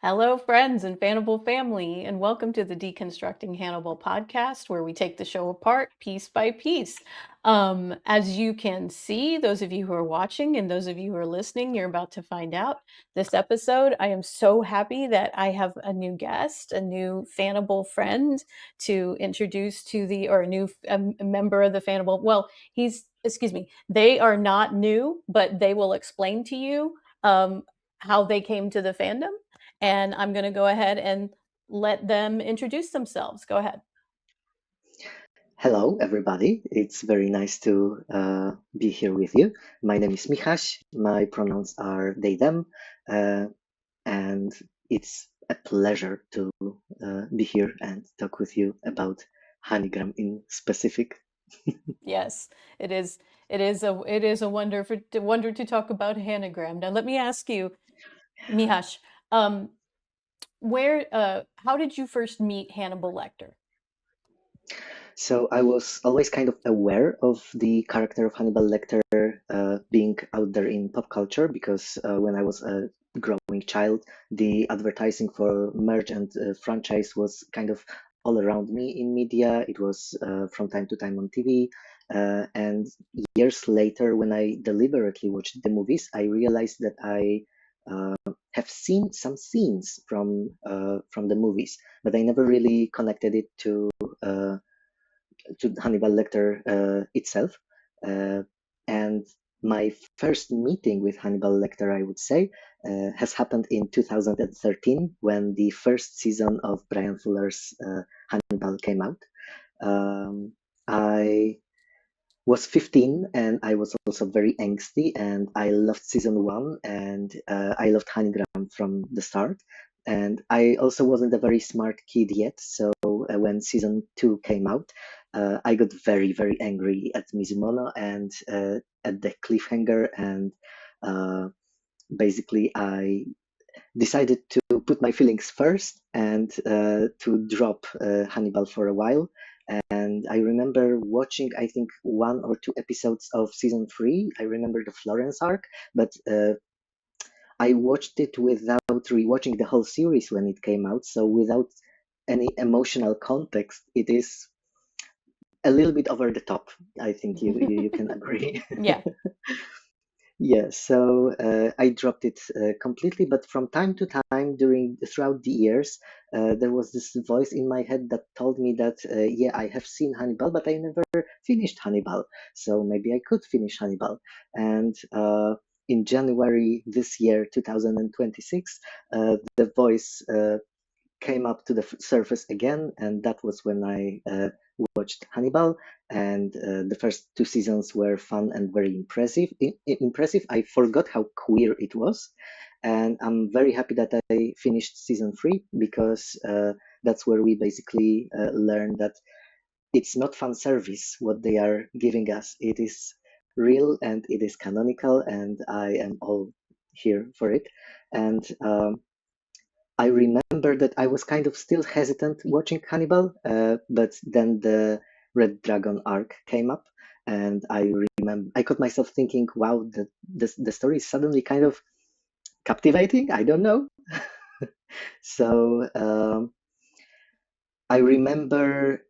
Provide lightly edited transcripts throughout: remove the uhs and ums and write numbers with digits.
Hello, friends and Fannibal family, and welcome to the Deconstructing Hannibal podcast, where we take the show apart piece by piece. As you can see, those of you who are watching and those of you who are listening, you're about to find out this episode. I am so happy that I have a new guest, a new Fannibal friend to introduce to or a new member of the Fannibal. Well, they are not new, but they will explain to you how they came to the fandom. And I'm going to go ahead and let them introduce themselves. Go ahead. Hello, everybody. It's very nice to be here with you. My name is Michaś. My pronouns are they, them. And it's a pleasure to be here and talk with you about Hannigram in specific. Yes, it is. It is a wonder to talk about Hannigram. Now, let me ask you, Michaś, how did you first meet Hannibal Lecter? So I was always kind of aware of the character of Hannibal Lecter being out there in pop culture because when I was a growing child, the advertising for merch and franchise was kind of all around me in media. It was from time to time on TV. And years later, when I deliberately watched the movies, I realized that I have seen some scenes from the movies, but I never really connected it to Hannibal Lecter itself. And my first meeting with Hannibal Lecter, I would say, has happened in 2013 when the first season of Bryan Fuller's Hannibal came out. I was 15 and I was also very angsty, and I loved season one, and I loved Hannigram from the start. And I also wasn't a very smart kid yet, so when season two came out, I got very, very angry at Mizumono and at the cliffhanger, and basically I decided to put my feelings first and to drop Hannibal for a while. And I remember watching, I think, one or two episodes of season three. I remember the Florence arc, but I watched it without rewatching the whole series when it came out. So without any emotional context, it is a little bit over the top. I think you can agree. Yeah. Yeah, so I dropped it completely, but from time to time throughout the years, there was this voice in my head that told me that yeah, I have seen Hannibal, but I never finished Hannibal, so maybe I could finish Hannibal. And in January this year, 2026, the voice came up to the surface again, and that was when I watched Hannibal. And the first two seasons were fun and very impressive. Impressive. I forgot how queer it was, and I'm very happy that I finished season three because that's where we basically learned that it's not fan service what they are giving us. It is real and it is canonical, and I am all here for it. And I remember that I was kind of still hesitant watching Hannibal, but then the Red Dragon arc came up, and I remember I caught myself thinking, "Wow, the story is suddenly kind of captivating." I don't know. So I remember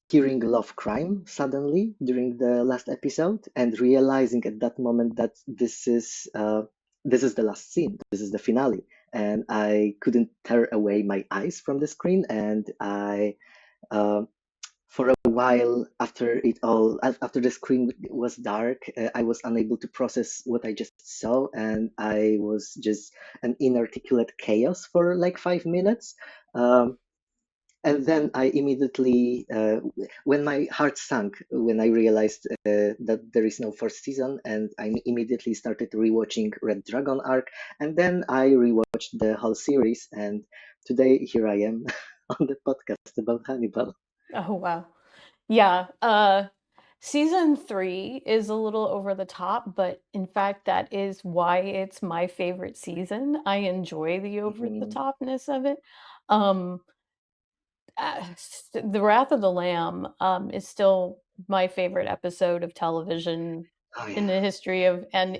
hearing Love Crime suddenly during the last episode, and realizing at that moment that this is the last scene, this is the finale, and I couldn't tear away my eyes from the screen. And I for a while after the screen was dark, I was unable to process what I just saw, and I was just an inarticulate chaos for like 5 minutes. And then I immediately, when my heart sank, when I realized that there is no fourth season, and I immediately started rewatching Red Dragon arc, and then I rewatched the whole series, and today here I am on the podcast about Hannibal. Oh, wow. Yeah. Season 3 is a little over the top, but in fact, that is why it's my favorite season. I enjoy the over the topness of it. Um, The Wrath of the Lamb is still my favorite episode of television Oh in yeah. the history of, and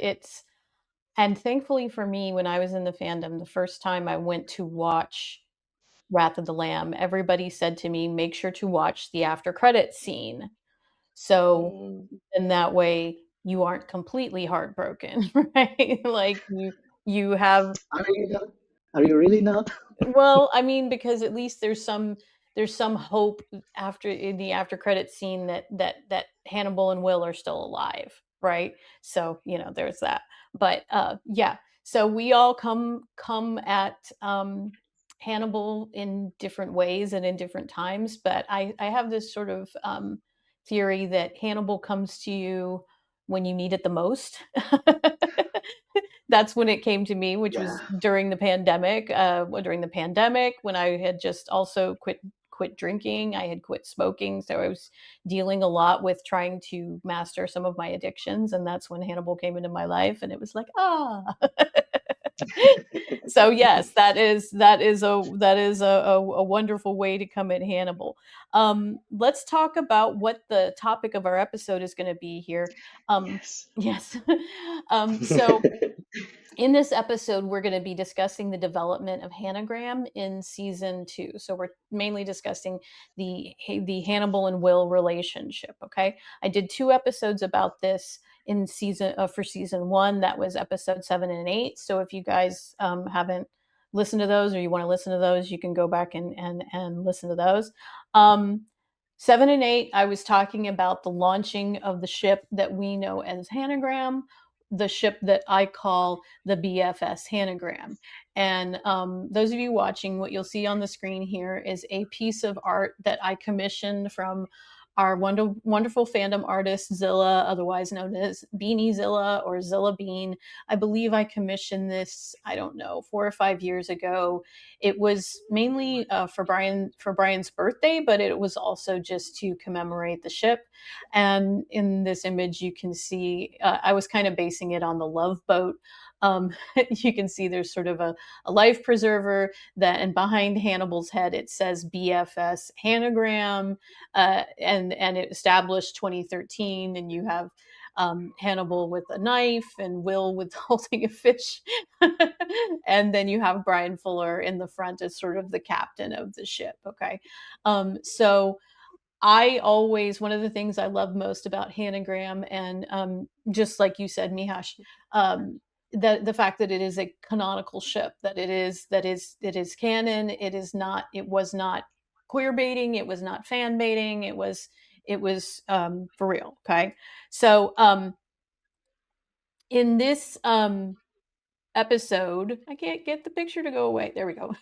thankfully for me, when I was in the fandom, the first time I went to watch Wrath of the Lamb, everybody said to me, make sure to watch the after credit scene. So Mm. in that way you aren't completely heartbroken, right? Like you have. Are you not? Are you really not? Well, I mean, because at least there's some hope after in the after credit scene that Hannibal and Will are still alive, right? So, there's that. But yeah, so we all come at Hannibal in different ways and in different times, but I have this sort of theory that Hannibal comes to you when you need it the most. That's when it came to me, which Yeah. was during the pandemic. During the pandemic, when I had just also quit drinking, I had quit smoking, so I was dealing a lot with trying to master some of my addictions, and that's when Hannibal came into my life, and it was like, ah. So yes, that is a wonderful way to come at Hannibal. Let's talk about what the topic of our episode is going to be here. Yes. Yes. So in this episode, we're going to be discussing the development of Hannigram in season 2. So we're mainly discussing the Hannibal and Will relationship. Okay, I did 2 episodes about this in season for season 1. That was episode 7 and 8. So if you guys haven't listened to those, or you want to listen to those, you can go back and listen to those. Um, 7 and 8, I was talking about the launching of the ship that we know as Hannigram, the ship that I call the BFS Hannigram. And those of you watching, what you'll see on the screen here is a piece of art that I commissioned from our wonderful fandom artist Zilla, otherwise known as Beanie Zilla or Zilla Bean. I believe I commissioned this, I don't know, 4 or 5 years ago. It was mainly for Brian's birthday, but it was also just to commemorate the ship. And in this image, you can see I was kind of basing it on the Love Boat. You can see there's sort of a life preserver and behind Hannibal's head it says BFS Hannigram, and it established 2013, and you have Hannibal with a knife and Will with holding a fish, and then you have Bryan Fuller in the front as sort of the captain of the ship. Okay, so one of the things I love most about Hannigram, and just like you said, Mihash, that the fact that it is a canonical ship, that it is canon. It was not queer baiting. It was not fan baiting. It was for real. Okay, so in this episode, I can't get the picture to go away. There we go.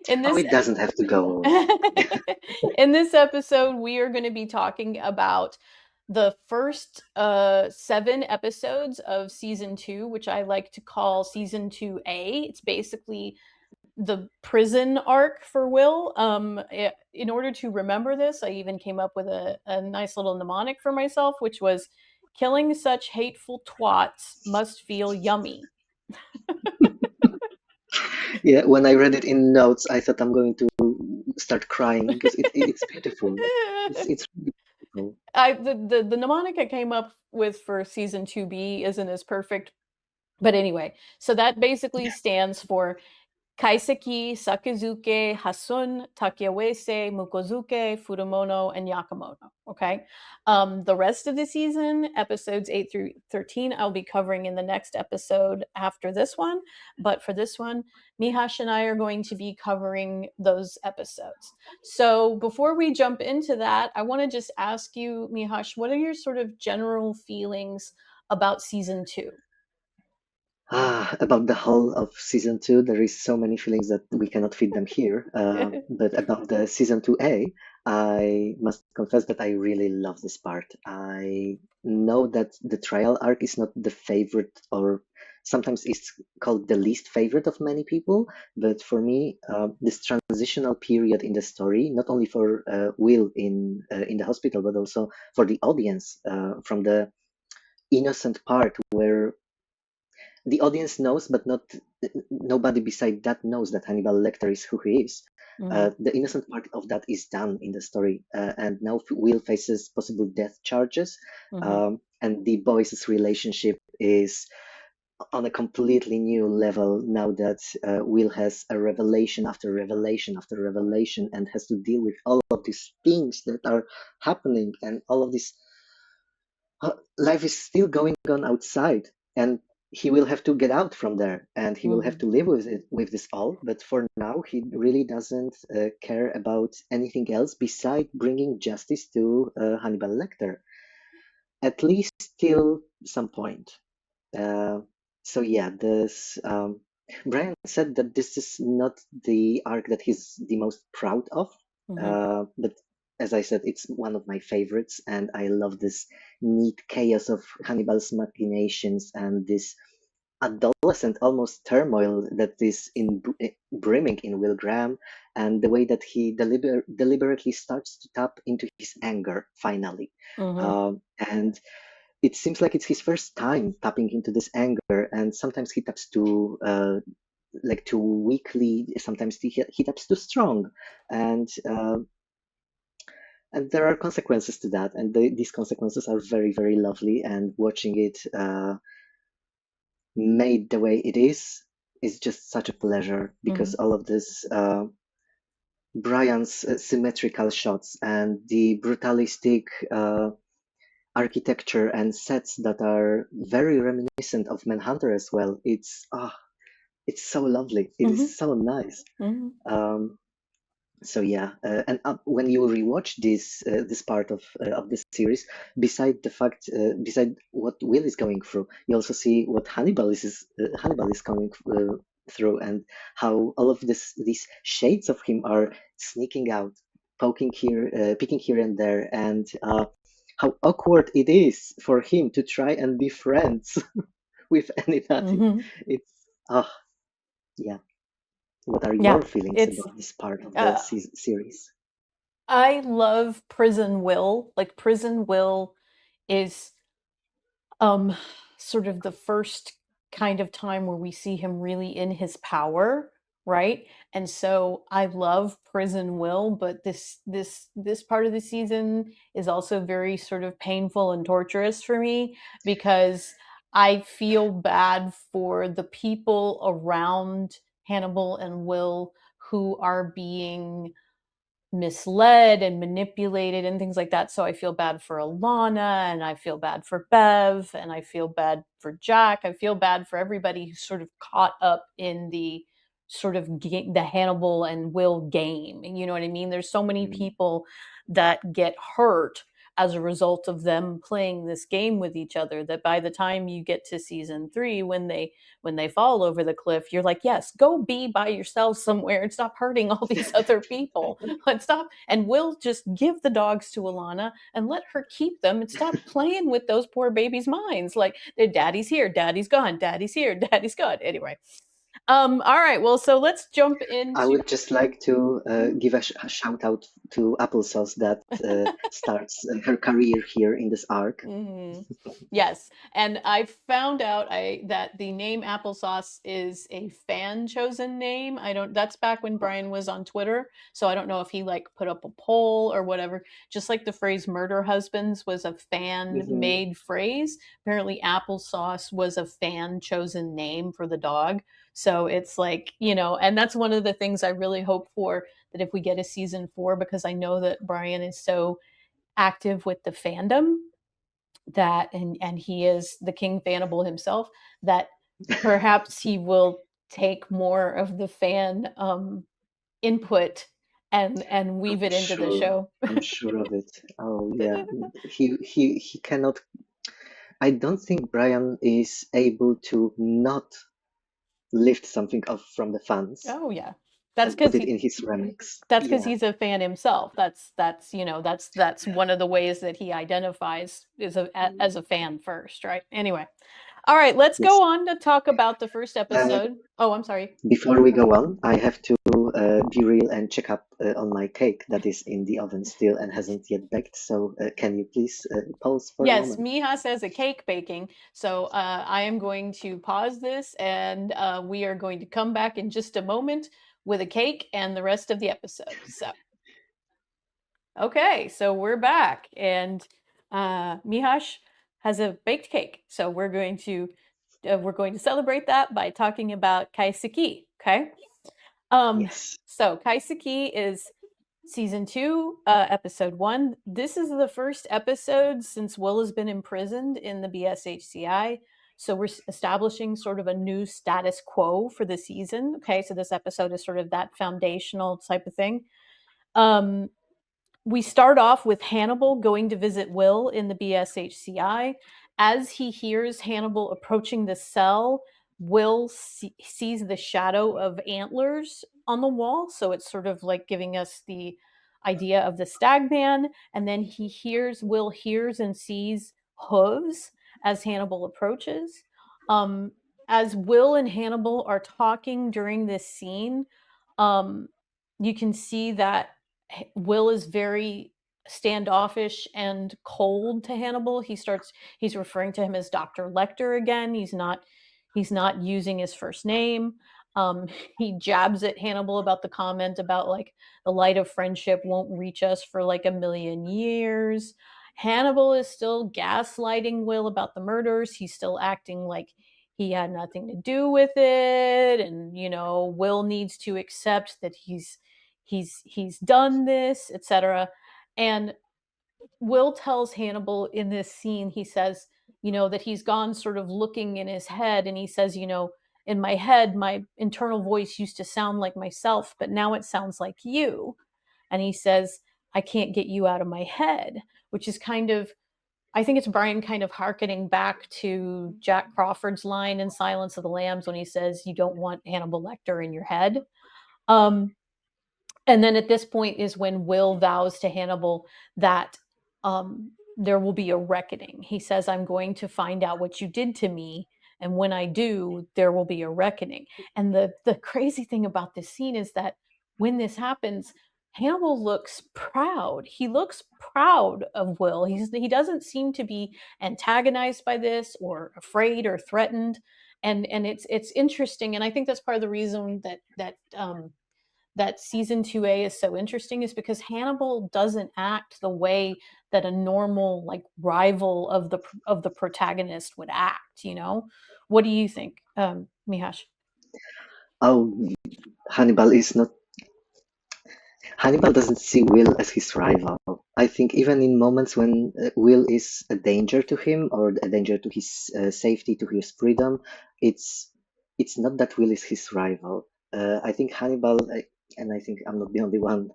in Oh, this it doesn't have to go away. In this episode, we are going to be talking about the first 7 episodes of season 2, which I like to call season 2A. It's basically the prison arc for Will. In order to remember this, I even came up with a nice little mnemonic for myself, which was killing such hateful twats must feel yummy. Yeah, when I read it in notes, I thought I'm going to start crying because it's beautiful. It's really beautiful. The mnemonic I came up with for season 2B isn't as perfect. But anyway, so that basically stands for Kaiseki, Sakizuke, Hassun, Takiawase, Mukozuke, Furumono, and Yakamoto. Okay. The rest of the season, episodes 8 through 13, I'll be covering in the next episode after this one. But for this one, Mihash and I are going to be covering those episodes. So before we jump into that, I want to just ask you, Mihash, what are your sort of general feelings about season 2? About the whole of season two, there is so many feelings that we cannot fit them here. But about the season 2A, I must confess that I really love this part. I know that the trial arc is not the favorite, or sometimes it's called the least favorite of many people. But for me, this transitional period in the story, not only for Will in the hospital, but also for the audience, from the innocent part where the audience knows, but not nobody beside that knows that Hannibal Lecter is who he is. The innocent part of that is done in the story, and now Will faces possible death charges, and the boys' relationship is on a completely new level now that Will has a revelation after revelation after revelation and has to deal with all of these things that are happening, and all of this life is still going on outside, and he will have to get out from there, and he will have to live with it, with this all. But for now, he really doesn't care about anything else besides bringing justice to Hannibal Lecter, at least till some point. So yeah, this Bryan said that this is not the arc that he's the most proud of, but as I said, it's one of my favorites, and I love this neat chaos of Hannibal's machinations and this adolescent almost turmoil that is brimming in Will Graham, and the way that he deliberately starts to tap into his anger finally. And it seems like it's his first time tapping into this anger, and sometimes he taps too too weakly, sometimes he taps too strong, and there are consequences to that, and these consequences are very, very lovely, and watching it made the way it is just such a pleasure, because all of this Bryan's symmetrical shots and the brutalistic architecture and sets that are very reminiscent of Manhunter as well. It's so lovely. It is so nice. So yeah, and when you rewatch this part of this series, beside what Will is going through, you also see what Hannibal is coming through, and how all of these shades of him are sneaking out, poking here, picking here and there, and how awkward it is for him to try and be friends with anybody. It's yeah. What are Yeah, your feelings it's about this part of the series? I love Prison Will. Like Prison Will is um sort of the first kind of time where we see him really in his power, right? And so I love Prison Will, but this part of the season is also very sort of painful and torturous for me, because I feel bad for the people around Hannibal and Will who are being misled and manipulated and things like that. So I feel bad for Ayanna, and I feel bad for Bev, and I feel bad for Jack. I feel bad for everybody who's sort of caught up in the sort of the Hannibal and Will game. And you know what I mean? There's so many people that get hurt as a result of them playing this game with each other, that by the time you get to season 3, when they fall over the cliff, you're like, yes, go be by yourself somewhere and stop hurting all these other people. Let's stop. And we'll just give the dogs to Ayanna and let her keep them, and stop playing with those poor babies' minds. Like, their daddy's here, daddy's gone, daddy's here, daddy's gone. Anyway. All right. Well, so let's jump I into. would just like to give a shout out to Applesauce that starts her career here in this arc. Yes, and I found out that the name Applesauce is a fan chosen name. I don't. That's back when Bryan was on Twitter, so I don't know if he like put up a poll or whatever. Just like the phrase "murder husbands" was a fan Mhm. made phrase. Apparently, Applesauce was a fan chosen name for the dog. So it's like, and that's one of the things I really hope for, that if we get a season 4, because I know that Bryan is so active with the fandom, that and he is the King Fannibal himself, that perhaps he will take more of the fan input and weave I'm it into the sure. show. I'm sure of it. Oh yeah, he cannot. I don't think Bryan is able to not lift something off from the fans Oh yeah, that's and put because it in his remix. that's because Yeah. he's a fan himself. That's one of the ways that he identifies as a fan first, right? Anyway, all right, let's Yes. go on to talk about the first Uh, episode. Oh, I'm sorry. Before we go on, I have to be real and check up on my cake that is in the oven still and hasn't yet baked. So can you please pause for a Yes, moment? Mija says a cake baking. So I am going to pause this, and we are going to come back in just a moment with a cake and the rest of the episode. So, okay, so we're back, and Mihash has a baked cake. So we're going to celebrate that by talking about Kaiseki. Okay. Yes. So Kaiseki is season 2, episode 1. This is the first episode since Will has been imprisoned in the BSHCI. So we're establishing sort of a new status quo for the season. Okay, so this episode is sort of that foundational type of thing. We start off with Hannibal going to visit Will in the BSHCI. As he hears Hannibal approaching the cell, Will sees the shadow of antlers on the wall. So it's sort of like giving us the idea of the stagman. And then Will hears and sees hooves as Hannibal approaches. As Will and Hannibal are talking during this scene, you can see that Will is very standoffish and cold to Hannibal. He's referring to him as Dr. Lecter again. He's not using his first name. He jabs at Hannibal about the comment about like the light of friendship won't reach us for like a million years. Hannibal is still gaslighting Will about the murders. He's still acting like he had nothing to do with it, and Will needs to accept that he's done this, etc. And Will tells Hannibal in this scene, he says, that he's gone sort of looking in his head, and he says, in my head, my internal voice used to sound like myself, but now it sounds like you. And he says, I can't get you out of my head, which is kind of, I think it's Bryan kind of hearkening back to Jack Crawford's line in Silence of the Lambs when he says, you don't want Hannibal Lecter in your head. And then at this point is when Will vows to Hannibal that there will be a reckoning. He says, I'm going to find out what you did to me. And when I do, there will be a reckoning. And the crazy thing about this scene is that when this happens, Hannibal looks proud. He looks proud of Will. He doesn't seem to be antagonized by this or afraid or threatened. And it's interesting. And I think that's part of the reason that season 2A is so interesting, is because Hannibal doesn't act the way that a normal like rival of the protagonist would act. What do you think, Mihash? Oh, Hannibal is not. Hannibal doesn't see Will as his rival. I think even in moments when Will is a danger to him or a danger to his safety, to his freedom, it's not that Will is his rival. I think Hannibal, and I think I'm not the only one.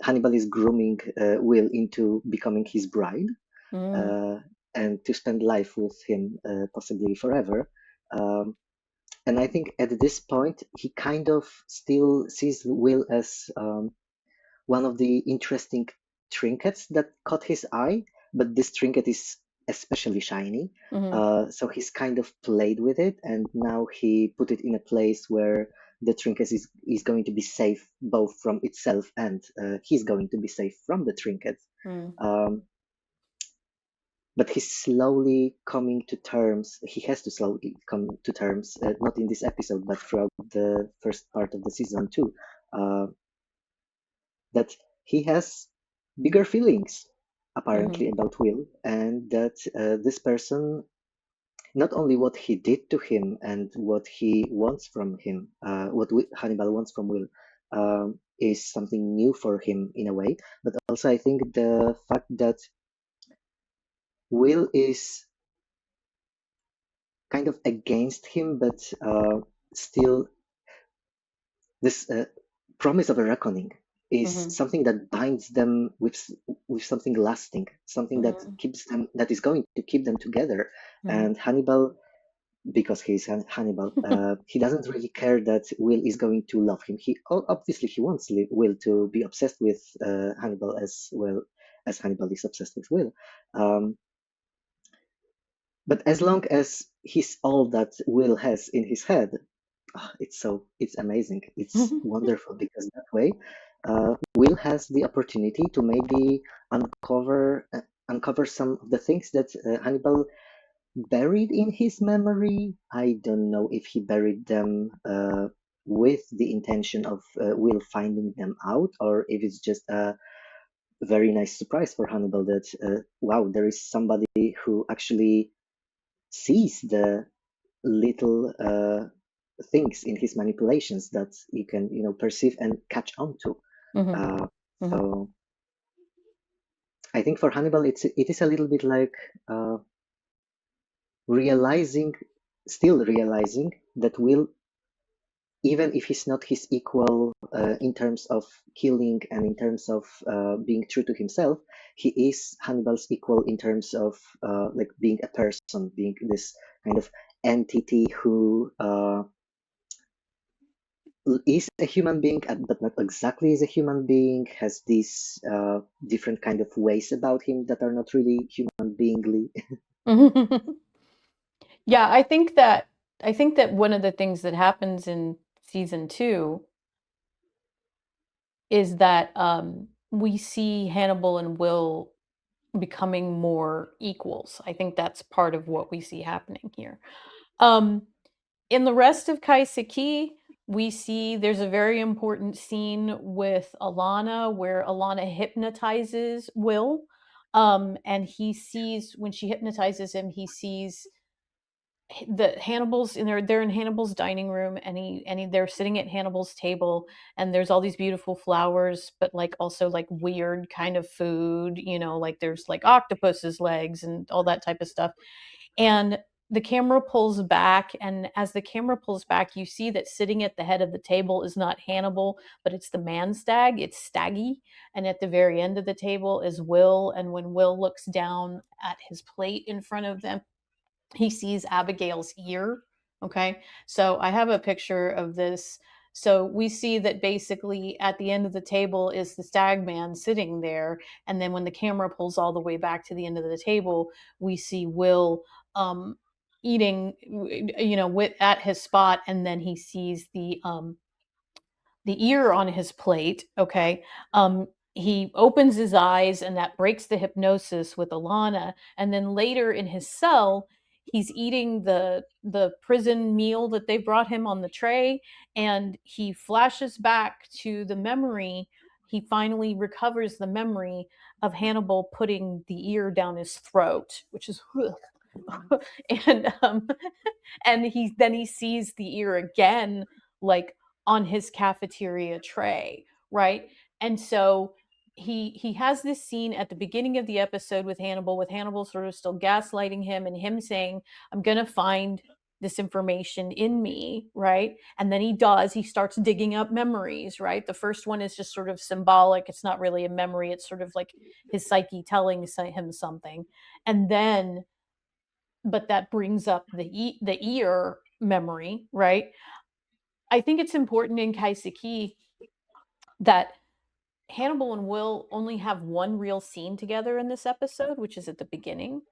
Hannibal is grooming Will into becoming his bride, and to spend life with him, possibly forever. And I think at this point, he kind of still sees Will as one of the interesting trinkets that caught his eye, but this trinket is especially shiny. So he's kind of played with it, and now he put it in a place where the trinket is going to be safe both from itself and he's going to be safe from the trinket. But he's slowly coming to terms. He has to slowly come to terms, not in this episode, but throughout the first part of the season too, that he has bigger feelings apparently about Will, and that this person, not only what he did to him and what he wants from him, Hannibal wants from Will, is something new for him in a way, but also I think the fact that Will is kind of against him, but still this promise of a reckoning is something that binds them with something lasting, something that is going to keep them together. And Hannibal, because he's Hannibal, he doesn't really care that Will is going to love him. Obviously he wants Will to be obsessed with Hannibal as well as Hannibal is obsessed with Will. But as long as he's all that Will has in his head, it's amazing. It's wonderful because that way, Will has the opportunity to maybe uncover some of the things that Hannibal buried in his memory. I don't know if he buried them with the intention of Will finding them out, or if it's just a very nice surprise for Hannibal that wow, there is somebody who actually sees the little things in his manipulations that you can perceive and catch on to. Mm-hmm. Uh, Mm-hmm. so I think for Hannibal, it is a little bit like realizing, still realizing that Will, even if he's not his equal in terms of killing and in terms of being true to himself, he is Hannibal's equal in terms of like being a person, being this kind of entity who is a human being, but not exactly is a human being, has these different kind of ways about him that are not really human beingly. Yeah, I think that one of the things that happens in season 2 is that we see Hannibal and Will becoming more equals. I think that's part of what we see happening here. Um, in the rest of Kaiseki, we see there's a very important scene with Ayanna where Ayanna hypnotizes Will. And he sees, when she hypnotizes him, he sees the Hannibal's in there. They're in Hannibal's dining room, and they're sitting at Hannibal's table, and there's all these beautiful flowers, but like also like weird kind of food, like there's like octopus's legs and all that type of stuff. And the camera pulls back, and as the camera pulls back, you see that sitting at the head of the table is not Hannibal, but it's the man stag, it's Staggy. And at the very end of the table is Will, and when Will looks down at his plate in front of them, he sees Abigail's ear. Okay. So I have a picture of this. So we see that basically at the end of the table is the stag man sitting there. And then when the camera pulls all the way back to the end of the table, we see Will eating, at his spot. And then he sees the ear on his plate. Okay. He opens his eyes, and that breaks the hypnosis with Ayanna. And then later in his cell, he's eating the prison meal that they brought him on the tray, and he flashes back to the memory. He finally recovers the memory of Hannibal putting the ear down his throat, which is and and he sees the ear again, like on his cafeteria tray, right? And so he has this scene at the beginning of the episode with Hannibal sort of still gaslighting him, and him saying, I'm gonna find this information in me, right? And then he starts digging up memories, right? The first one is just sort of symbolic, it's not really a memory, it's sort of like his psyche telling him something. And then, but that brings up the ear memory, right? I think it's important in Kaiseki that Hannibal and Will only have one real scene together in this episode, which is at the beginning,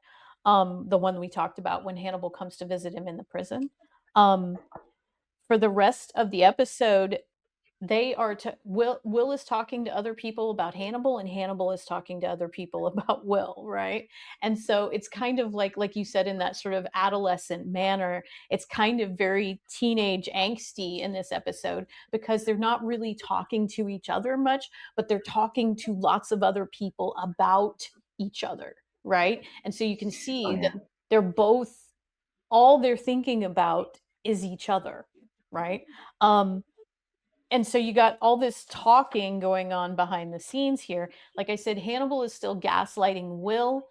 the one we talked about when Hannibal comes to visit him in the prison. Um, for the rest of the episode, Will is talking to other people about Hannibal, and Hannibal is talking to other people about Will, right? And so it's kind of like you said, in that sort of adolescent manner, it's kind of very teenage angsty in this episode, because they're not really talking to each other much, but they're talking to lots of other people about each other, right? And so you can Oh see that yeah, they're both, all they're thinking about is each other, right? And so you got all this talking going on behind the scenes here. Like I said, Hannibal is still gaslighting Will,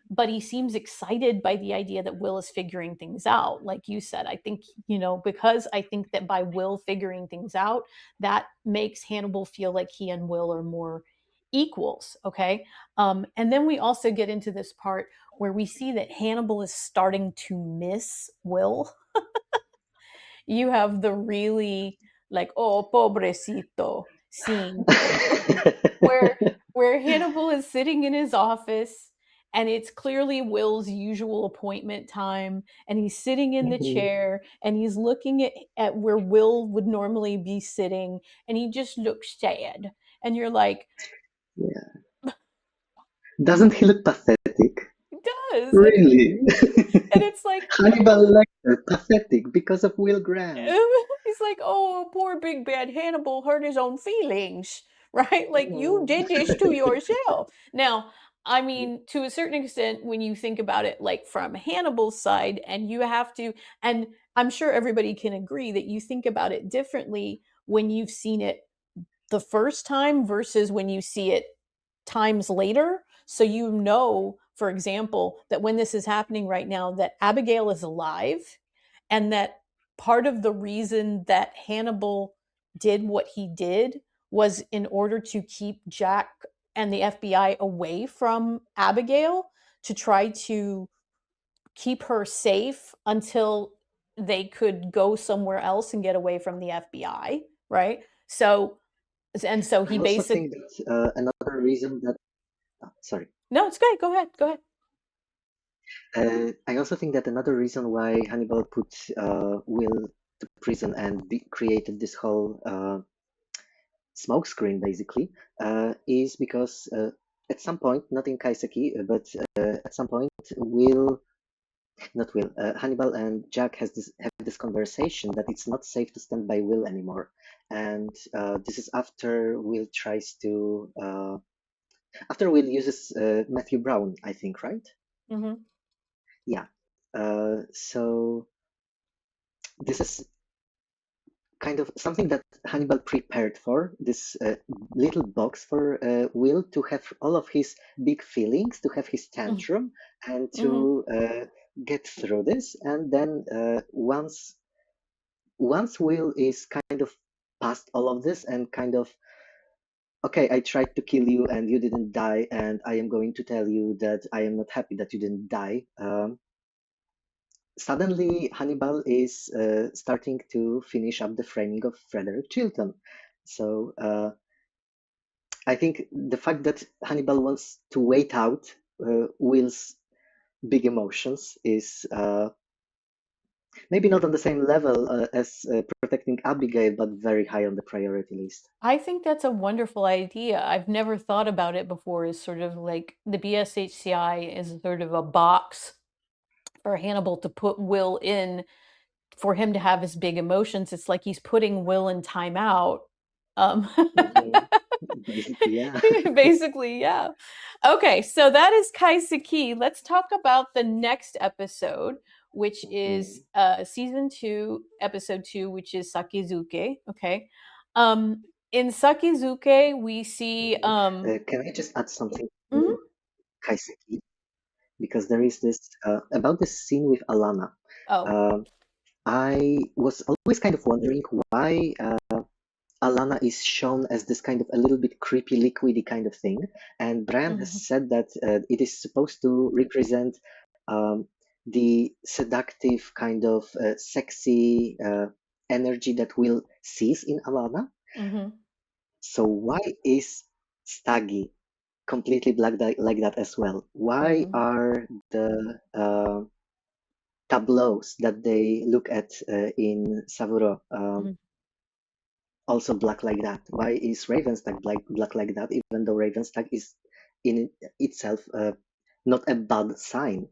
but he seems excited by the idea that Will is figuring things out. Like you said, I think, because I think that by Will figuring things out, that makes Hannibal feel like he and Will are more equals. Okay. And then we also get into this part where we see that Hannibal is starting to miss Will. You have the really, like, oh pobrecito scene where Hannibal is sitting in his office, and it's clearly Will's usual appointment time, and he's sitting in the Mhm. chair, and he's looking at where Will would normally be sitting, and he just looks sad, and you're like, Yeah. Doesn't he look pathetic? he does. Really? And it's like, Hannibal Lecter, pathetic because of Will Graham. he's like, oh, poor big bad Hannibal hurt his own feelings, right? Like, you Oh. did this to yourself. Now, I mean, to a certain extent, when you think about it, like from Hannibal's side, and you have to, and I'm sure everybody can agree that you think about it differently when you've seen it the first time versus when you see it times later. So you know, for example, that when this is happening right now, that Abigail is alive, and that part of the reason that Hannibal did what he did was in order to keep Jack and the FBI away from Abigail, to try to keep her safe until they could go somewhere else and get away from the FBI, right? So, and so I he also basically, think that another reason that sorry. no, it's great. Go ahead. Go ahead. I also think that another reason why Hannibal put Will to prison and created this whole smokescreen basically is because at some point, not in Kaiseki, but at some point, Hannibal and Jack have this conversation that it's not safe to stand by Will anymore, and this is after Will tries to after Will uses Matthew Brown, I think, right? Mm-hmm. Yeah. So this is kind of something that Hannibal prepared for, this little box for Will to have all of his big feelings, to have his tantrum, and Mm-hmm. to get through this. And then once Will is kind of past all of this and kind of, okay, I tried to kill you and you didn't die, and I am going to tell you that I am not happy that you didn't die. Suddenly, Hannibal is starting to finish up the framing of Frederick Chilton. So I think the fact that Hannibal wants to wait out Will's big emotions is maybe not on the same level as protecting Abigail, but very high on the priority list. I think that's a wonderful idea. I've never thought about it before as sort of like the BSHCI is sort of a box for Hannibal to put Will in, for him to have his big emotions. It's like he's putting Will in timeout. Um, Mhm. Basically, yeah. Basically, yeah. Okay, so that is Kaiseki. Let's talk about the next episode, which is Mhm. season 2, episode 2, which is Sakizuke. Okay. In Sakizuke, we see Mhm. Can I just add something mhm. to Kaiseki? Because there is this about this scene with Ayanna. Oh. Um I was always kind of wondering why Ayanna is shown as this kind of a little bit creepy, liquidy kind of thing. And Bryan has Mhm. said that it is supposed to represent um, the seductive, kind of sexy energy that Will sees in Ayanna. Mhm. So why is Staggy completely like that as well? Why Mhm. are the tableaus that they look at in Savuro Mhm. also black like that? Why is Ravenstag black like that, even though Ravenstag is in itself not a bad sign?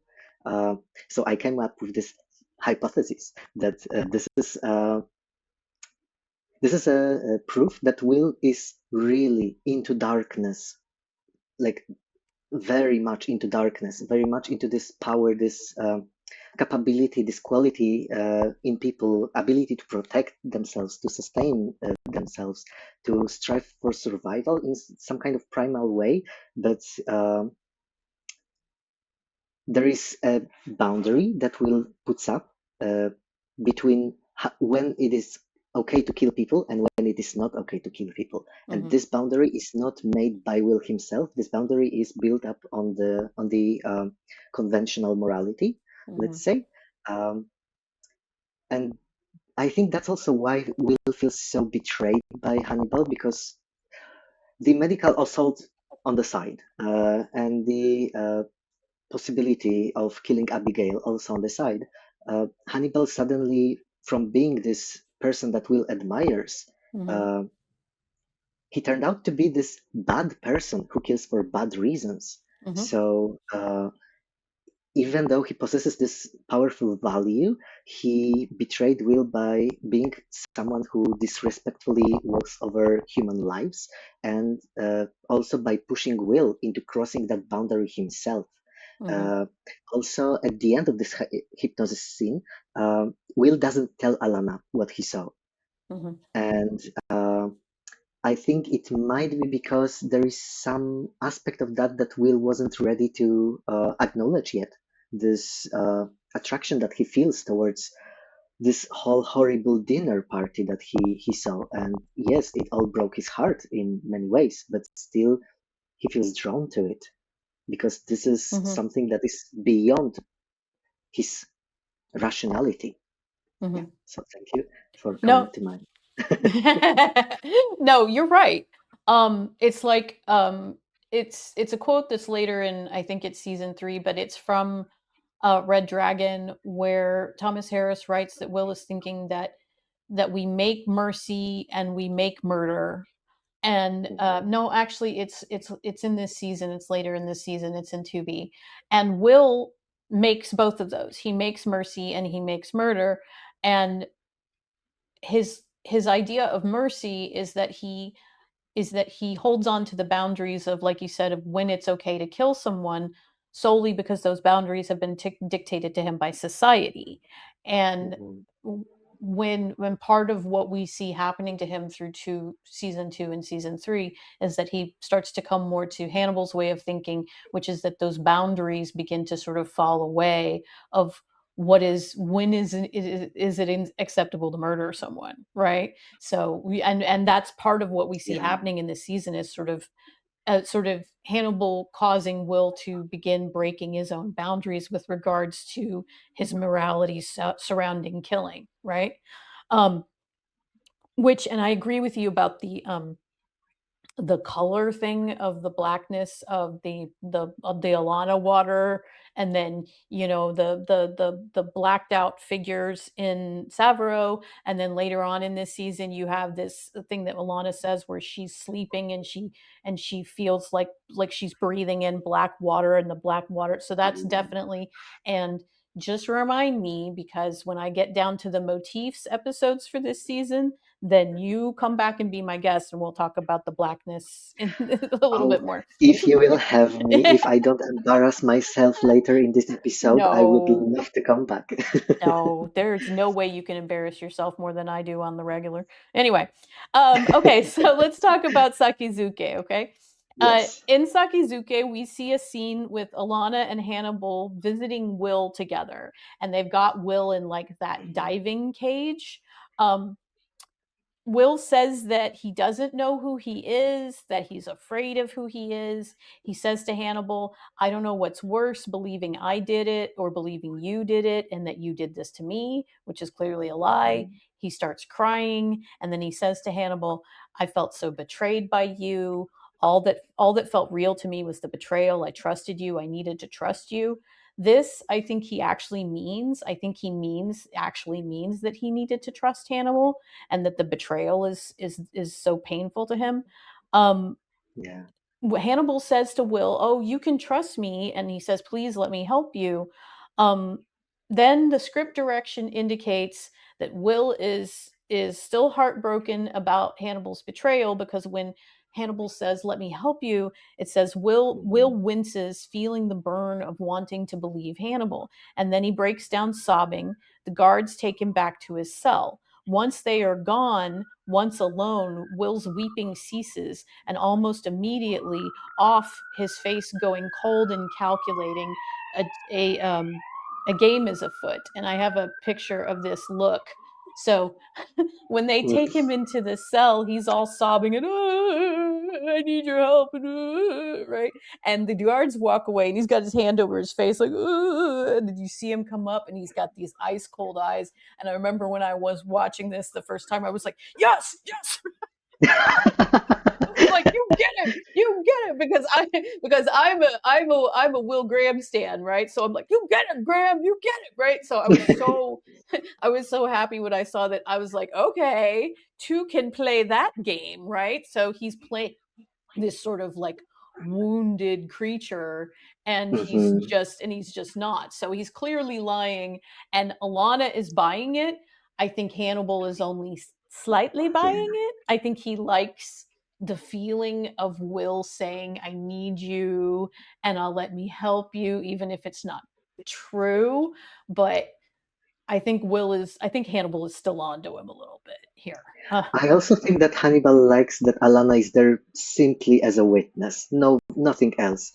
Uh, so I came up with this hypothesis that this is a proof that Will is really into darkness, like very much into darkness, very much into this power, this capability, this quality in people, ability to protect themselves, to sustain themselves, to strive for survival in some kind of primal way. But there is a boundary that Will puts up uh, between when it is okay to kill people and when it is not okay to kill people. And Mhm. this boundary is not made by Will himself. This boundary is built up on the conventional morality, let's Mhm. say. Um, and I think that's also why Will feels so betrayed by Hannibal, because the medical assault on the side and the possibility of killing Abigail also on the side, Hannibal suddenly, from being this person that Will admires, Mhm. uh, he turned out to be this bad person who kills for bad reasons. Mhm. So even though he possesses this powerful value, he betrayed Will by being someone who disrespectfully walks over human lives, and also by pushing Will into crossing that boundary himself. Mm-hmm. Uh, Also, at the end of this hypnosis scene, Will doesn't tell Ayanna what he saw, Mm-hmm. and I think it might be because there is some aspect of that Will wasn't ready to acknowledge yet. This attraction that he feels towards this whole horrible dinner party that he saw, and yes, it all broke his heart in many ways, but still he feels drawn to it because this is Mm-hmm. something that is beyond his rationality. Yeah. Mm-hmm. So thank you for coming No, to mind. no, you're right. It's like it's a quote that's later in, I think it's season 3, but it's from Red Dragon, where Thomas Harris writes that Will is thinking that we make mercy and we make murder. And Mhm. no, actually, it's in this season. It's later in this season. It's in 2B, and Will makes both of those. He makes mercy and he makes murder, and his idea of mercy is that he holds on to the boundaries of, like you said, of when it's okay to kill someone, solely because those boundaries have been dictated to him by society. And Mhm. when part of what we see happening to him through season 2 and season 3 is that he starts to come more to Hannibal's way of thinking, which is that those boundaries begin to sort of fall away of what is when is it acceptable to murder someone, right? So and that's part of what we see Yeah. happening in this season is sort of Hannibal causing Will to begin breaking his own boundaries with regards to his morality surrounding killing, right? Um, which, and I agree with you about the color thing of the blackness of the Ayanna water, and then the blacked out figures in Savaro, and then later on in this season you have this thing that Ayanna says where she's sleeping and she feels like she's breathing in black water and the black water. So that's Mhm. definitely, and just remind me, because when I get down to the motifs episodes for this season, then you come back and be my guest and we'll talk about the blackness in a little Oh, bit more. if you will have me, if I don't embarrass myself later in this episode, I would No, love to come back. no, there's no way you can embarrass yourself more than I do on the regular. Anyway, okay, so let's talk about Sakizuke, okay? Yes. In Sakizuke, we see a scene with Ayanna and Hannibal visiting Will together, and they've got Will in like that diving cage. Um, Will says that he doesn't know who he is, that he's afraid of who he is. He says to Hannibal, I don't know what's worse, believing I did it or believing you did it and that you did this to me, which is clearly a lie. Mhm. He starts crying, and then he says to Hannibal, I felt so betrayed by you. All that felt real to me was the betrayal. I trusted you. I needed to trust you. This, I think he actually means. I think he means actually means that he needed to trust Hannibal, and that the betrayal is so painful to him. Um, Yeah. Hannibal says to Will, "Oh, you can trust me," and he says, "Please let me help you." Um, then the script direction indicates that Will is still heartbroken about Hannibal's betrayal, because when Hannibal says, "Let me help you," it says Will Mhm. winces, feeling the burn of wanting to believe Hannibal, and then he breaks down sobbing. The guards take him back to his cell. Once they are gone, once alone, Will's weeping ceases, and almost immediately, off, his face going cold and calculating, a a um a game is afoot. And I have a picture of this look. So when they take him Oof. into the cell, he's all sobbing and, I need your help, and, right? And the guards walk away, and he's got his hand over his face, like, and then you see him come up, and he's got these ice cold eyes. And I remember when I was watching this the first time, I was like, yes, yes, I was like, you get it, because I'm a Will Graham stan, right? So I'm like, you get it, Graham, you get it, right? So I was so happy when I saw that. I was like, okay, two can play that game, right? So he's playing this sort of like wounded creature, and he's Hmm. just not. So he's clearly lying, and Ayanna is buying it. I think Hannibal is only slightly Yeah. buying it. I think he likes the feeling of Will saying, I need you and I'll let me help you, even if it's not true. But I think Hannibal is still onto him a little bit here. I also think that Hannibal likes that Alanna is there simply as a witness, no, nothing else.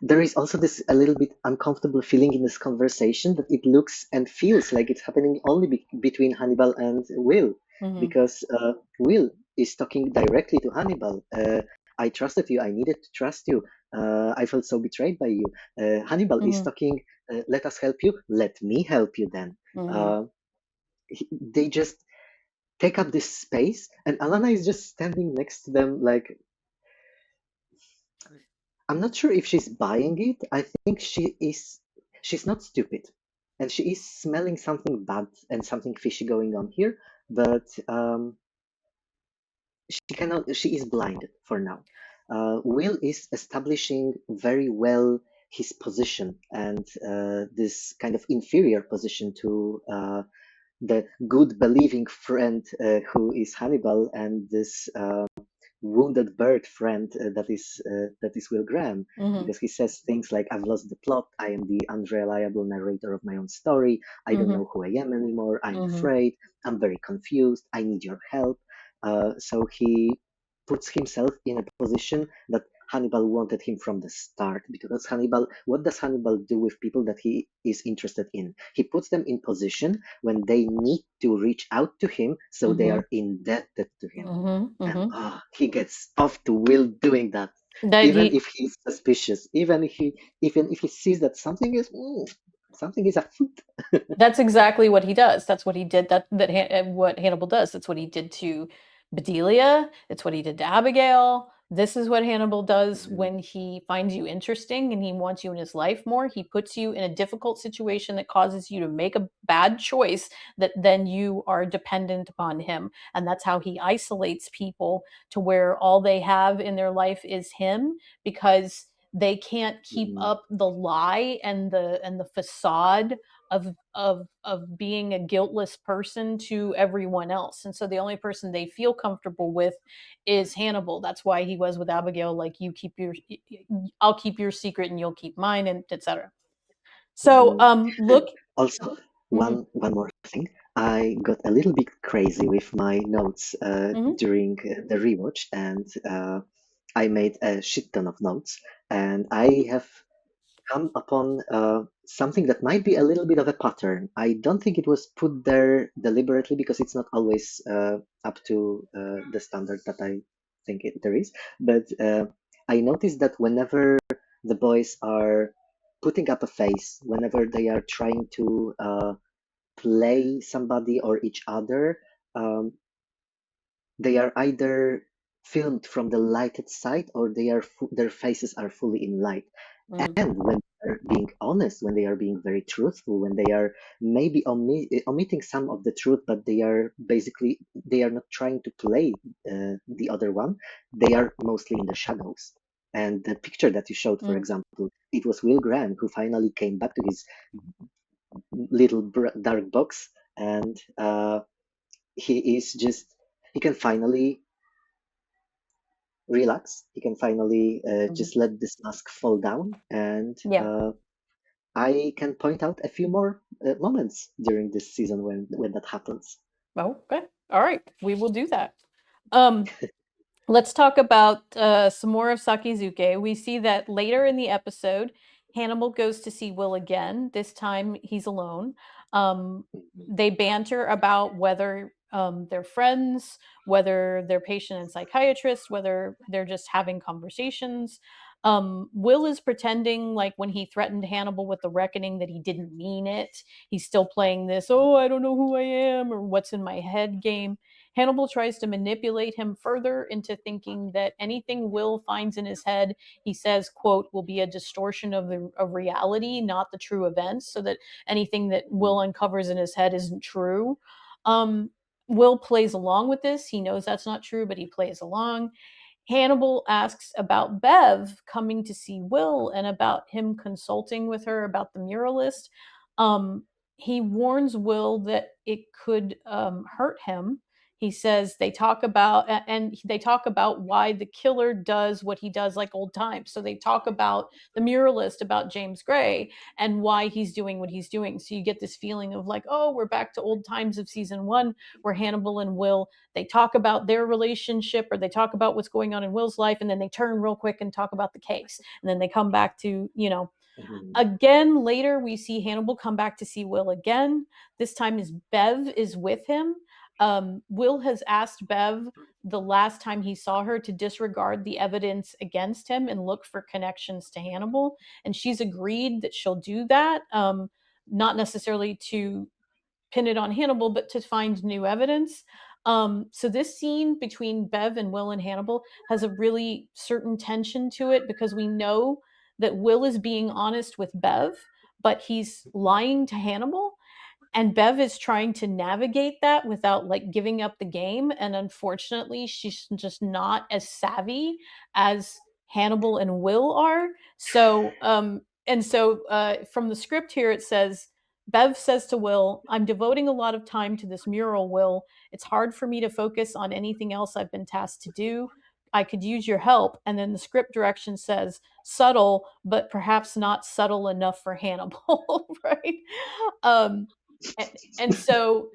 There is also this a little bit uncomfortable feeling in this conversation that it looks and feels like it's happening only between Hannibal and Will, Mm-hmm. because Will is talking directly to Hannibal. I trusted you. I needed to trust you. I felt so betrayed by you. Hannibal is Mm-hmm. talking. Let us help you. Let me help you. Then Mm-hmm. uh, they just take up this space, and Alana is just standing next to them like, I'm not sure if she's buying it. I think she's not stupid. And she is smelling something bad and something fishy going on here, but she is blind for now. Will is establishing very well his position and this kind of inferior position to the good believing friend who is Hannibal, and this wounded bird friend that is Will Graham, Mm-hmm. because he says things like, "I've lost the plot. I am the unreliable narrator of my own story. I don't Mm-hmm. know who I am anymore. I'm Mm-hmm. afraid. I'm very confused. I need your help." So he puts himself in a position that Hannibal wanted him from the start. Because Hannibal, what does Hannibal do with people that he is interested in? He puts them in position when they need to reach out to him, so they Mm-hmm. are indebted to him. Mm-hmm. And Mm-hmm. he gets off to Will doing that, That even he if he's suspicious, even if he sees that something is afoot. That's exactly what he does. That's what he did. What Hannibal does. That's what he did to Bedelia. It's what he did to Abigail. This is what Hannibal does Mhm, when he finds you interesting and he wants you in his life more. He puts you in a difficult situation that causes you to make a bad choice that then you are dependent upon him. And that's how he isolates people to where all they have in their life is him, because they can't keep mhm, up the lie and the facade of being a guiltless person to everyone else. And so the only person they feel comfortable with is Hannibal. That's why he was with Abigail, like, you keep your I'll keep your secret and you'll keep mine, and etc. So mhm. And look. also, Mhm, one more thing. I got a little bit crazy with my notes mhm, during the rewatch, and I made a shit ton of notes, and I have come upon something that might be a little bit of a pattern. I don't think it was put there deliberately, because it's not always up to the standard that I think there is. But I noticed that whenever the boys are putting up a face, whenever they are trying to play somebody or each other, um, they are either filmed from the lighted side, or their faces are fully in light. mhm, And when they're being honest, when they are being very truthful, when they are maybe omitting some of the truth, but they are not trying to play the other one. They are mostly in the shadows. And the picture that you showed, for mhm, example, it was Will Graham who finally came back to his little dark box, and he can finally relax. He can finally mhm. just let this mask fall down, and Yeah. I can point out a few more moments during this season when that happens. Oh, okay. All right. We will do that. Um, Let's talk about some more of Sakizuke. We see that later in the episode, Hannibal goes to see Will again. This time he's alone. Um, Mhm, they banter about whether they're friends, whether they're patient and psychiatrist, whether they're just having conversations. Will is pretending like when he threatened Hannibal with the reckoning that he didn't mean it. He's still playing this, oh, I don't know who I am or what's in my head game. Hannibal tries to manipulate him further into thinking that anything Will finds in his head, he says, quote, will be a distortion of reality, not the true events, so that anything that Will mhm, uncovers in his head isn't true. Um, Will plays along with this. He knows that's not true, but he plays along. Hannibal asks about Bev coming to see Will and about him consulting with her about the muralist. He warns Will that it could hurt him. He says they talk about why the killer does what he does like old times. So they talk about the muralist, about James Gray, and why he's doing what he's doing. So you get this feeling of like, oh, we're back to old times of season 1, where Hannibal and Will, they talk about their relationship, or they talk about what's going on in Will's life, and then they turn real quick and talk about the case, and then they come back to, again later we see Hannibal come back to see Will again. This time is Bev is with him. Will has asked Bev the last time he saw her to disregard the evidence against him and look for connections to Hannibal, and she's agreed that she'll do that, not necessarily to pin it on Hannibal, but to find new evidence. So this scene between Bev and Will and Hannibal has a really certain tension to it, because we know that Will is being honest with Bev, but he's lying to Hannibal. And Bev is trying to navigate that without like giving up the game. And unfortunately, she's just not as savvy as Hannibal and Will are. So, from the script here, it says, Bev says to Will, I'm devoting a lot of time to this mural, Will. It's hard for me to focus on anything else I've been tasked to do. I could use your help. And then the script direction says, subtle, but perhaps not subtle enough for Hannibal, right? Um, and so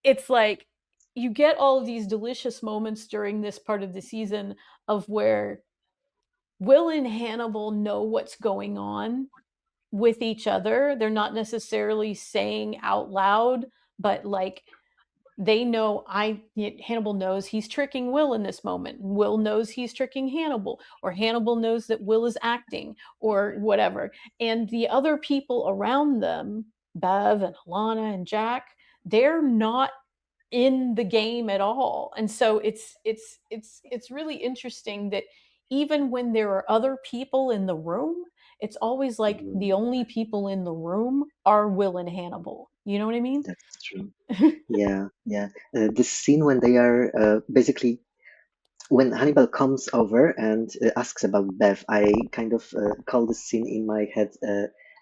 it's like you get all of these delicious moments during this part of the season of where Will and Hannibal know what's going on with each other. They're not necessarily saying out loud, but like they know, Hannibal knows he's tricking Will in this moment. Will knows he's tricking Hannibal, or Hannibal knows that Will is acting, or whatever. And the other people around them, Bev and Ayanna and Jack, they're not in the game at all. And so it's really interesting that even when there are other people in the room, it's always like the only people in the room are Will and Hannibal. You know what I mean? That's true. Yeah, yeah. This scene when they are basically when Hannibal comes over and asks about Bev, I kind of call this scene in my head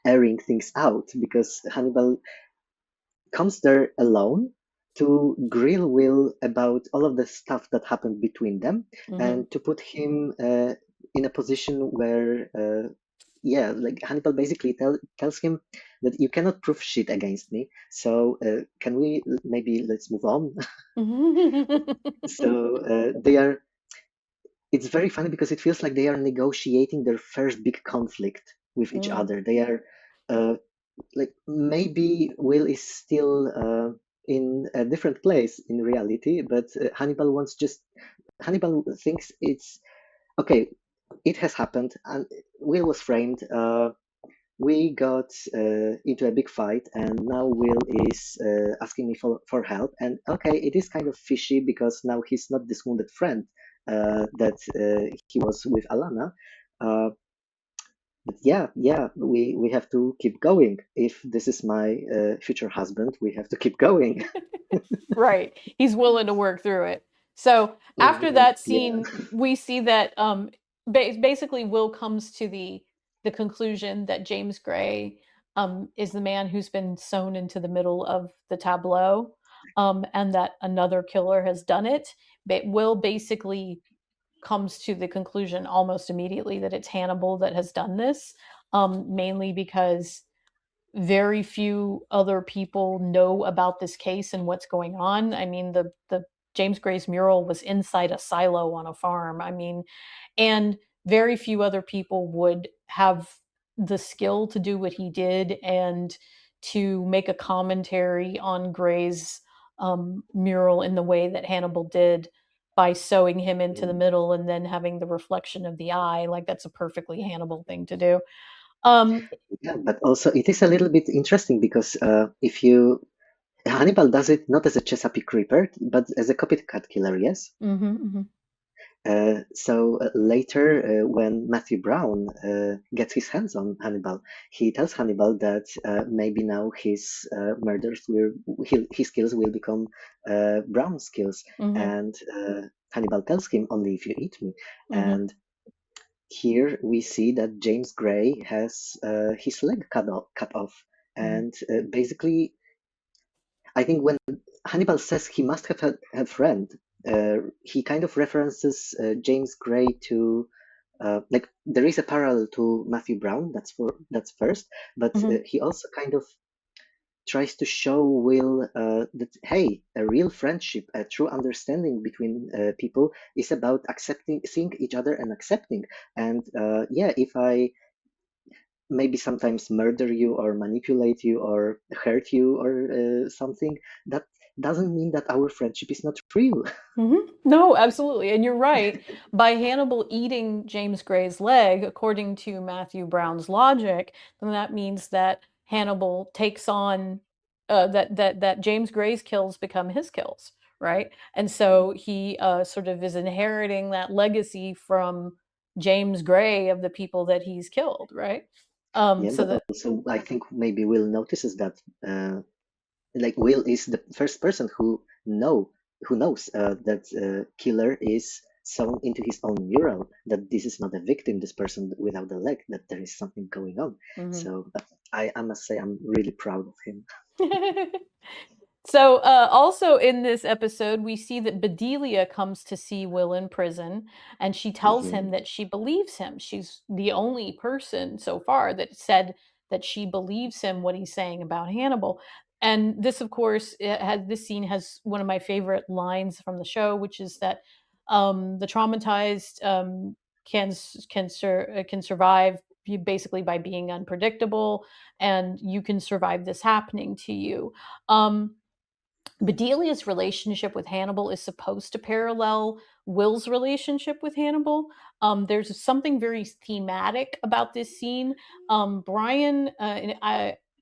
airing things out, because Hannibal comes there alone to grill Will about all of the stuff that happened between them, and to put him in a position where, yeah, like Hannibal basically tells him that you cannot prove shit against me. So can we maybe let's move on? So they are. It's very funny because it feels like they are negotiating their first big conflict with each other. They are uh, like maybe Will is still in a different place in reality, but Hannibal thinks it's okay. It has happened, and Will was framed. We got into a big fight, and now Will is asking me for help. And okay, it is kind of fishy because now he's not this wounded friend that he was with Ayanna. Uh, but yeah, we have to keep going. If this is my future husband, we have to keep going. Right. He's willing to work through it. So after that Yeah. scene, we see that basically Will comes to the conclusion that James Gray is the man who's been sewn into the middle of the tableau, and that another killer has done it. But Will basically comes to the conclusion almost immediately that it's Hannibal that has done this, mainly because very few other people know about this case and what's going on. I mean, the James Gray's mural was inside a silo on a farm. I mean, and very few other people would have the skill to do what he did and to make a commentary on Gray's mural in the way that Hannibal did, by sewing him into the middle and then having the reflection of the eye. Like, that's a perfectly Hannibal thing to do. Yeah, but also it is a little bit interesting because if you Hannibal does it not as a Chesapeake Reaper, but as a copycat killer, yes? Mm-hmm, mm-hmm. So later, when Matthew Brown gets his hands on Hannibal, he tells Hannibal that maybe now his his skills will become Brown's skills, Mm-hmm. and Hannibal tells him, "Only if you eat me." Mm-hmm. And here we see that James Gray has his leg cut off. Mm-hmm. And basically, I think when Hannibal says he must have had a friend, he kind of references James Gray to like there is a parallel to Matthew Brown. That's first, but Mm-hmm. he also kind of tries to show Will that hey, a real friendship, a true understanding between people is about accepting, seeing each other and accepting. And yeah, if I maybe sometimes murder you or manipulate you or hurt you or something, that doesn't mean that our friendship is not real. Mm-hmm. No, absolutely. And you're right. By Hannibal eating James Gray's leg, according to Matthew Brown's logic, then that means that Hannibal takes on that James Gray's kills become his kills, right? And so he sort of is inheriting that legacy from James Gray of the people that he's killed, right? Yeah, So but that also I think maybe Will notices that like Will is the first person who knows that killer is sewn into his own mural, that this is not a victim, this person without a leg, that there is something going on. Mhm. So I must say I'm really proud of him. So, also in this episode, we see that Bedelia comes to see Will in prison, and she tells Hmm. him that she believes him. She's the only person so far that said that she believes him what he's saying about Hannibal. And this, of course, this scene has one of my favorite lines from the show, which is that the traumatized can survive basically by being unpredictable, and you can survive this happening to you. Um, Bedelia's relationship with Hannibal is supposed to parallel Will's relationship with Hannibal. There's something very thematic about this scene. Bryan,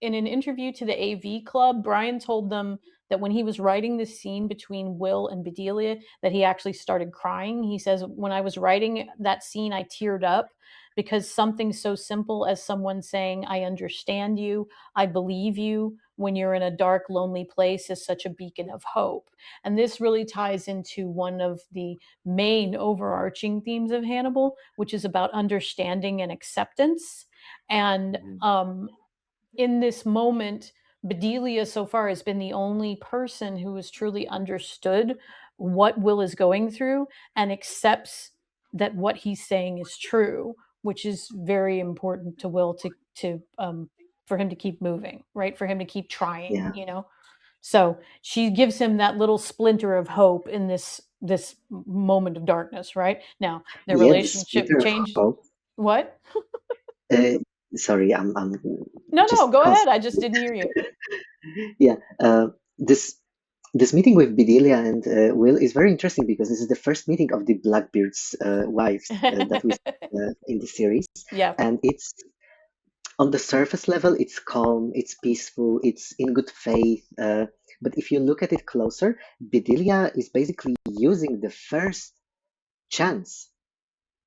in an interview to the AV Club, Bryan told them that when he was writing this scene between Will and Bedelia, that he actually started crying. He says, "When I was writing that scene, I teared up because something so simple as someone saying, 'I understand you, I believe you,' when you're in a dark, lonely place is such a beacon of hope." And this really ties into one of the main overarching themes of Hannibal, which is about understanding and acceptance. And in this moment, Bedelia so far has been the only person who has truly understood what Will is going through and accepts that what he's saying is true, which is very important to Will to for him to keep moving, right? For him to keep trying, Yeah, you know. So she gives him that little splinter of hope in this moment of darkness, right? Now their yeah, the relationship splitter of changed. hope. What? Uh, Sorry, I'm No, no, just go ahead. I just constantly. didn't hear you. Yeah, this this meeting with Bedelia and Will is very interesting because this is the first meeting of the Blackbeard's wives that we see in the series, Yeah. and it's on the surface level, it's calm, it's peaceful, it's in good faith. But if you look at it closer, Bedelia is basically using the first chance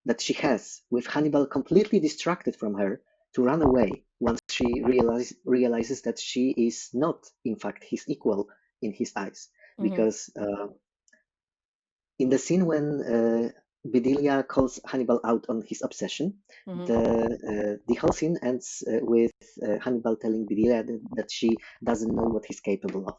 that she has, with Hannibal completely distracted from her, to run away once she realizes that she is not, in fact, his equal in his eyes. Mhm. Because in the scene when Bedelia calls Hannibal out on his obsession, Mhm. the whole scene ends with Hannibal telling Bedelia that she doesn't know what he's capable of.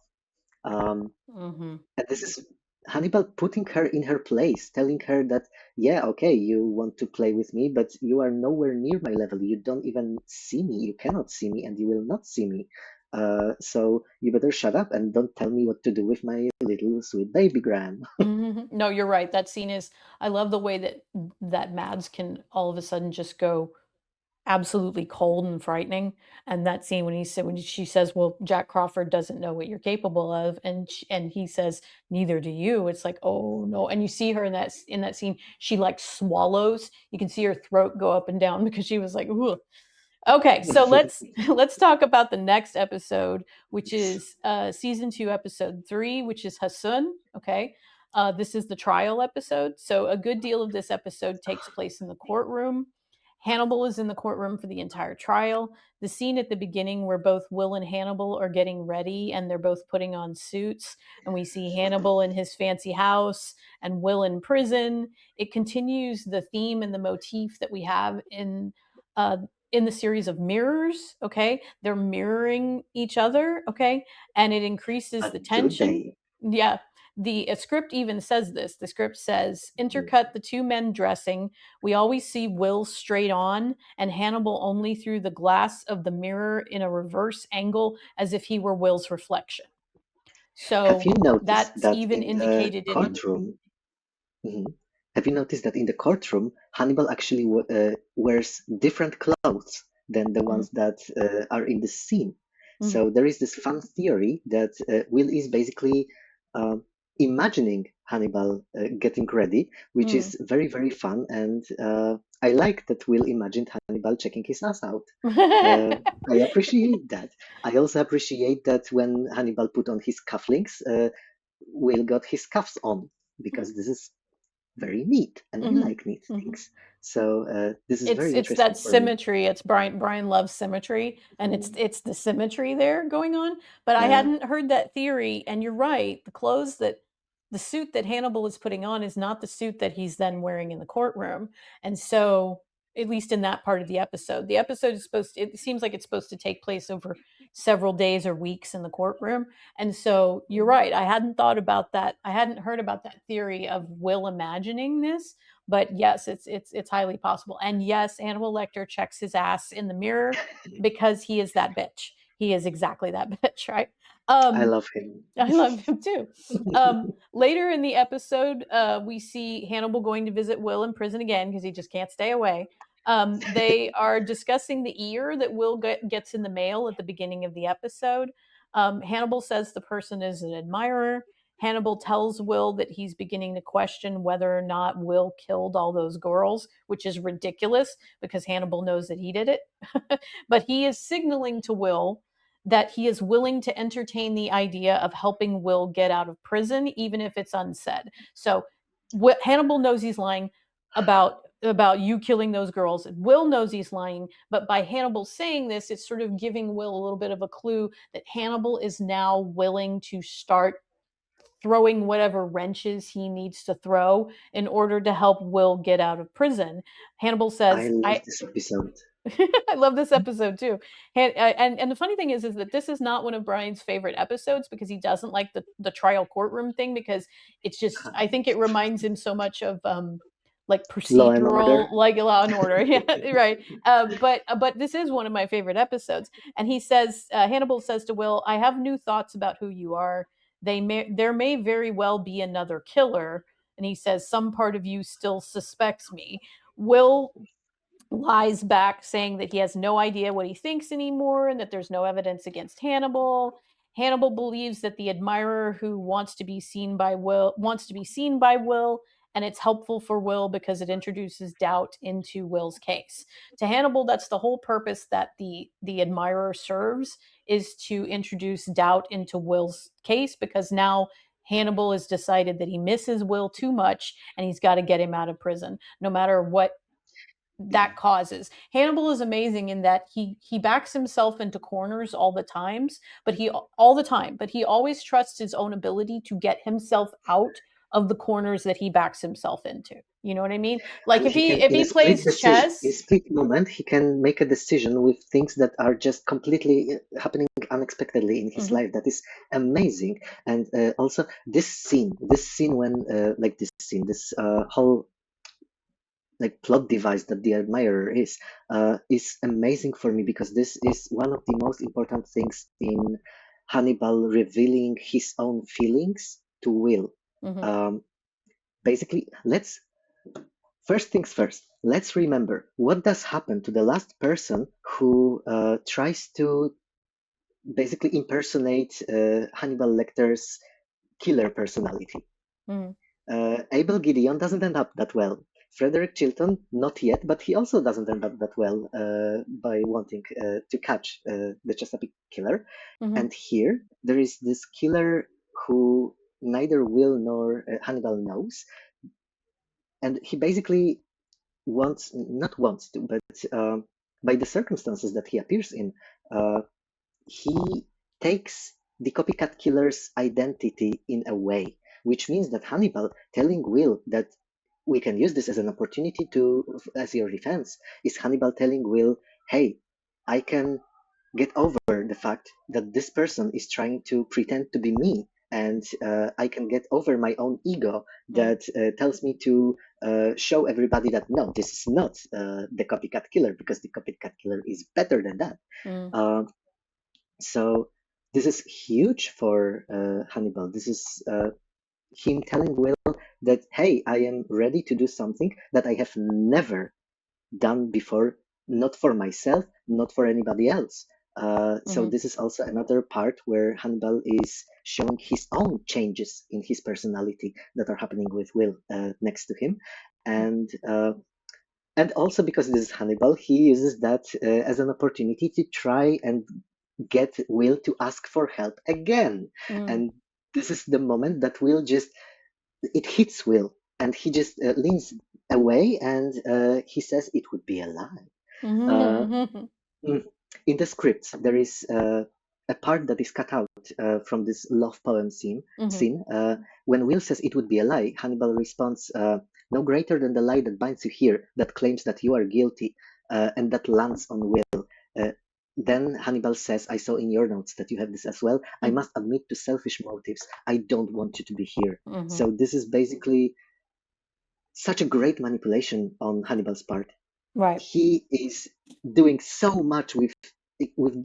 Mhm. And this is Hannibal putting her in her place, telling her that, yeah, okay, you want to play with me, but you are nowhere near my level. You don't even see me. You cannot see me, and you will not see me. So you better shut up and don't tell me what to do with my little sweet baby Gran. Mhm. No, you're right. That scene is I love the way that Mads can all of a sudden just go absolutely cold and frightening. And that scene when he said when she says, "Well, Jack Crawford doesn't know what you're capable of," and he says, "Neither do you." It's like, "Oh no!" And you see her in that scene, she like swallows. You can see her throat go up and down because she was like, "Ugh." Okay, so let's let's talk about the next episode, which is season 2, episode 3, which is Hassun. Okay, this is the trial episode. So a good deal of this episode takes place in the courtroom, Hannibal is in the courtroom for the entire trial. The scene at the beginning where both Will and Hannibal are getting ready and they're both putting on suits, and we see Hannibal in his fancy house and Will in prison. It continues the theme and the motif that we have in the series of mirrors. Okay, they're mirroring each other. Okay, and it increases the But do tension. they? Yeah, the script even says this. The script says, Mm. intercut the two men dressing. We always see Will straight on and Hannibal only through the glass of the mirror in a reverse angle as if he were Will's reflection. Have So you noticed that's that even in the indicated in. courtroom? Mhm. Have you noticed that in the courtroom, Hannibal actually wears different clothes than the Mhm, ones that are in the scene? mhm, So there is this fun theory that Will is basically uh, imagining Hannibal getting ready, which mhm. is very, very fun. And I like that Will imagined Hannibal checking his ass out. Uh, I appreciate that. I also appreciate that when Hannibal put on his cufflinks, Will got his cuffs on because this is very neat, and I Mhm, like neat mhm. things. So this is very It's interesting that for me. symmetry. It's Bryan loves symmetry, and Mm. it's the symmetry there going on. But I Yeah, hadn't heard that theory, and you're right. The suit that Hannibal is putting on is not the suit that he's then wearing in the courtroom. And so, at least in that part of the episode is it seems like it's supposed to take place over several days or weeks in the courtroom. And so you're right. I hadn't thought about that. I hadn't heard about that theory of Will imagining this, but yes, it's highly possible. And yes, Hannibal Lecter checks his ass in the mirror because he is that bitch. He is exactly that bitch, right? I Um, love him. I love him too. Later in the episode, we see Hannibal going to visit Will in prison again because he just can't stay away. They are discussing the ear that Will gets in the mail at the beginning of the episode. Hannibal says the person is an admirer. Hannibal tells Will that he's beginning to question whether or not Will killed all those girls, which is ridiculous because Hannibal knows that he did it. But he is signaling to Will that he is willing to entertain the idea of helping Will get out of prison, even if it's unsaid. So Hannibal knows he's lying about you killing those girls. Will knows he's lying, but by Hannibal saying this, it's sort of giving Will a little bit of a clue that Hannibal is now willing to start throwing whatever wrenches he needs to throw in order to help Will get out of prison. Hannibal I says, love "I this episode. I love this episode too. And the funny thing is that this is not one of Brian's favorite episodes because he doesn't like the trial courtroom thing because it's just I think it reminds him so much of like Law and procedural Order. like Law and Order. Yeah, right. But this is one of my favorite episodes. And he says Hannibal says to Will, "I have new thoughts about who you are. There may very well be another killer." And he says some part of you still suspects me. Will lies back saying that he has no idea what he thinks anymore and that there's no evidence against Hannibal. Hannibal believes that the admirer who wants to be seen by Will, and it's helpful for Will because it introduces doubt into Will's case. To Hannibal, that's the whole purpose that the admirer serves, is to introduce doubt into Will's case because now Hannibal has decided that he misses Will too much and he's got to get him out of prison no matter what Yeah, that causes. Hannibal is amazing in that he backs himself into corners all the time, but he always trusts his own ability to get himself out of the corners that he backs himself into. You know what I mean? Like and he can, if in a he split plays decision, in a chess. split moment, he can make a decision with things that are just completely happening unexpectedly in his Mhm, life. That is amazing. And also this scene when, like this scene, this whole like plot device that the admirer is amazing for me because this is one of the most important things in Hannibal revealing his own feelings to Will. mhm, Um, basically, let's first things first. Let's remember what does happen to the last person who tries to basically impersonate Hannibal Lecter's killer personality. mhm, Abel Gideon doesn't end up that well. Frederick Chilton, not yet, but he also doesn't end up that well by wanting to catch the Chesapeake killer. mhm, And here, there is this killer who neither Will nor Hannibal knows, and he basically not wants to, but by the circumstances that he appears in, uh, he takes the copycat killer's identity in a way, which means that Hannibal telling Will that we can use this as an opportunity to, as your defense, is Hannibal telling Will, hey, I can get over the fact that this person is trying to pretend to be me. And I can get over my own ego Mm, that tells me to show everybody that no, this is not the copycat killer, because the copycat killer is better than that. mm, Uh, so this is huge for Hannibal. This is him telling Will that, hey, I am ready to do something that I have never done before, not for myself, not for anybody else. So mhm, this is also another part where Hannibal is showing his own changes in his personality that are happening with Will next to him, mm, and also because this is Hannibal, he uses that as an opportunity to try and get Will to ask for help again. mm, And this is the moment that Will just, it hits Will, and he just leans away, and he says it would be a lie. Uh, mhm, mm. In the script, there is a part that is cut out from this love poem scene. mhm, Scene when Will says it would be a lie, Hannibal responds, "No greater than the lie that binds you here, that claims that you are guilty, and that lands on Will." Uh, then Hannibal says, "I saw in your notes that you have this as well. I mhm, must admit to selfish motives. I don't want you to be here." mhm. So this is basically such a great manipulation on Hannibal's part. Right. He is doing so much with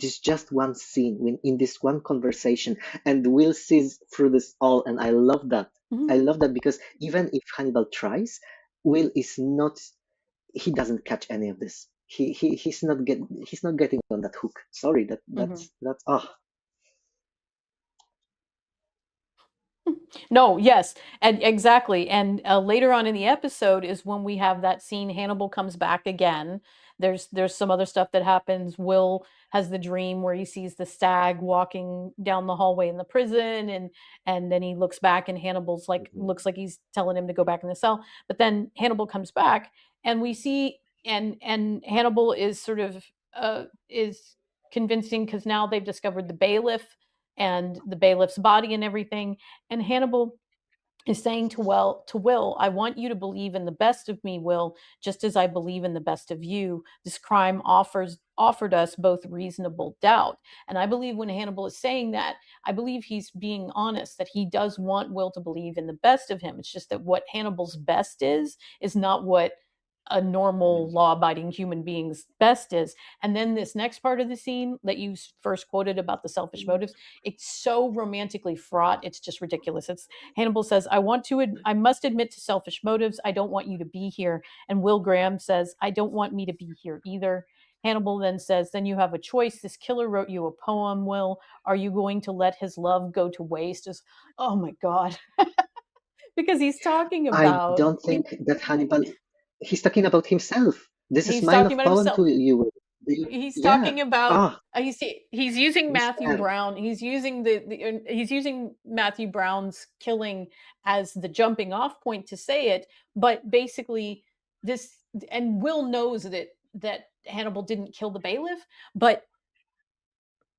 this just one scene, in this one conversation, and Will sees through this all, and I love that. I Mhm, love that because even if Hannibal tries, Will is not. He doesn't catch any of this. He's not getting on that hook. Sorry, mhm. that's oh. No, yes, and exactly. And later on in the episode is when we have that scene. Hannibal comes back again. There's some other stuff that happens. Will has the dream where he sees the stag walking down the hallway in the prison, and then he looks back, and Hannibal's like Mhm. looks like he's telling him to go back in the cell. But then Hannibal comes back, and we see and Hannibal is sort of is convincing because now they've discovered the bailiff and the bailiff's body and everything, and Hannibal is saying to Will, I want you to believe in the best of me, Will, just as I believe in the best of you. This crime offered us both reasonable doubt. And I believe when Hannibal is saying that, I believe he's being honest that he does want Will to believe in the best of him. It's just that what Hannibal's best is not what a normal law-abiding human being's best is. And then this next part of the scene that you first quoted about the selfish motives, it's so romantically fraught, it's just ridiculous. It's Hannibal says, I must admit to selfish motives. I don't want you to be here. And Will Graham says, I don't want me to be here either. Hannibal then says, then you have a choice. This killer wrote you a poem, Will. Are you going to let his love go to waste? Oh my God. Because he's talking I about, don't think that Hannibal. He's talking about himself. This is he's my talking love about poem to himself. you. He's Yeah. talking about Ah, he's using Matthew despair. Brown. He's using he's using Matthew Brown's killing as the jumping off point to say it, but basically this, and Will knows that Hannibal didn't kill the bailiff, but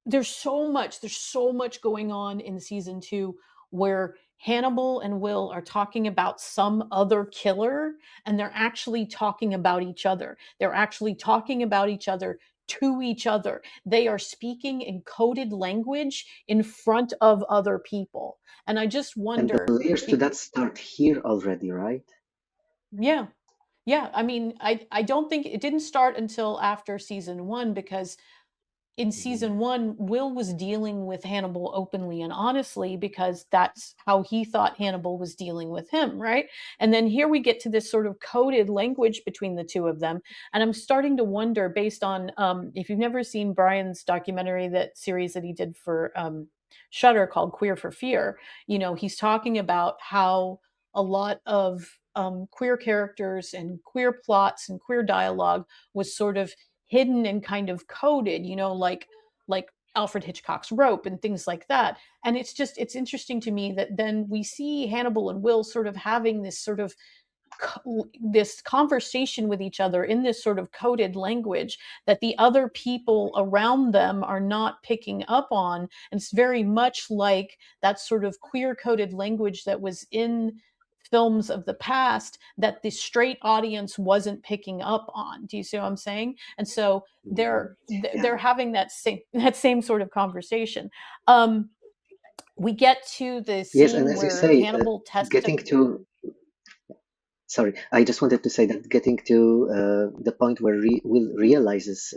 there's so much going on in season 2 where Hannibal and Will are talking about some other killer, and they're actually talking about each other. They're actually talking about each other to each other. They are speaking in coded language in front of other people. And I just And the wonder, layers to that start here already, right? yeah. Yeah, I mean, I don't think it didn't start until after season 1, because in Mhm. season 1, Will was dealing with Hannibal openly and honestly because that's how he thought Hannibal was dealing with him, right? And then here we get to this sort of coded language between the two of them. And I'm starting to wonder, based on, if you've never seen Bryan's documentary, that series that he did for Shudder called Queer for Fear, he's talking about how a lot of queer characters and queer plots and queer dialogue was sort of hidden and kind of coded, like Alfred Hitchcock's Rope and things like that. And it's interesting to me that then we see Hannibal and Will sort of having this sort of this conversation with each other in this sort of coded language that the other people around them are not picking up on. And it's very much like that sort of queer coded language that was in films of the past that the straight audience wasn't picking up on. Do you see what I'm saying? And so they're Yeah. having that same sort of conversation. We get to the Yes, and scene as you where say, Hannibal tests. getting to sorry, I just wanted to say that getting to the point where Will realizes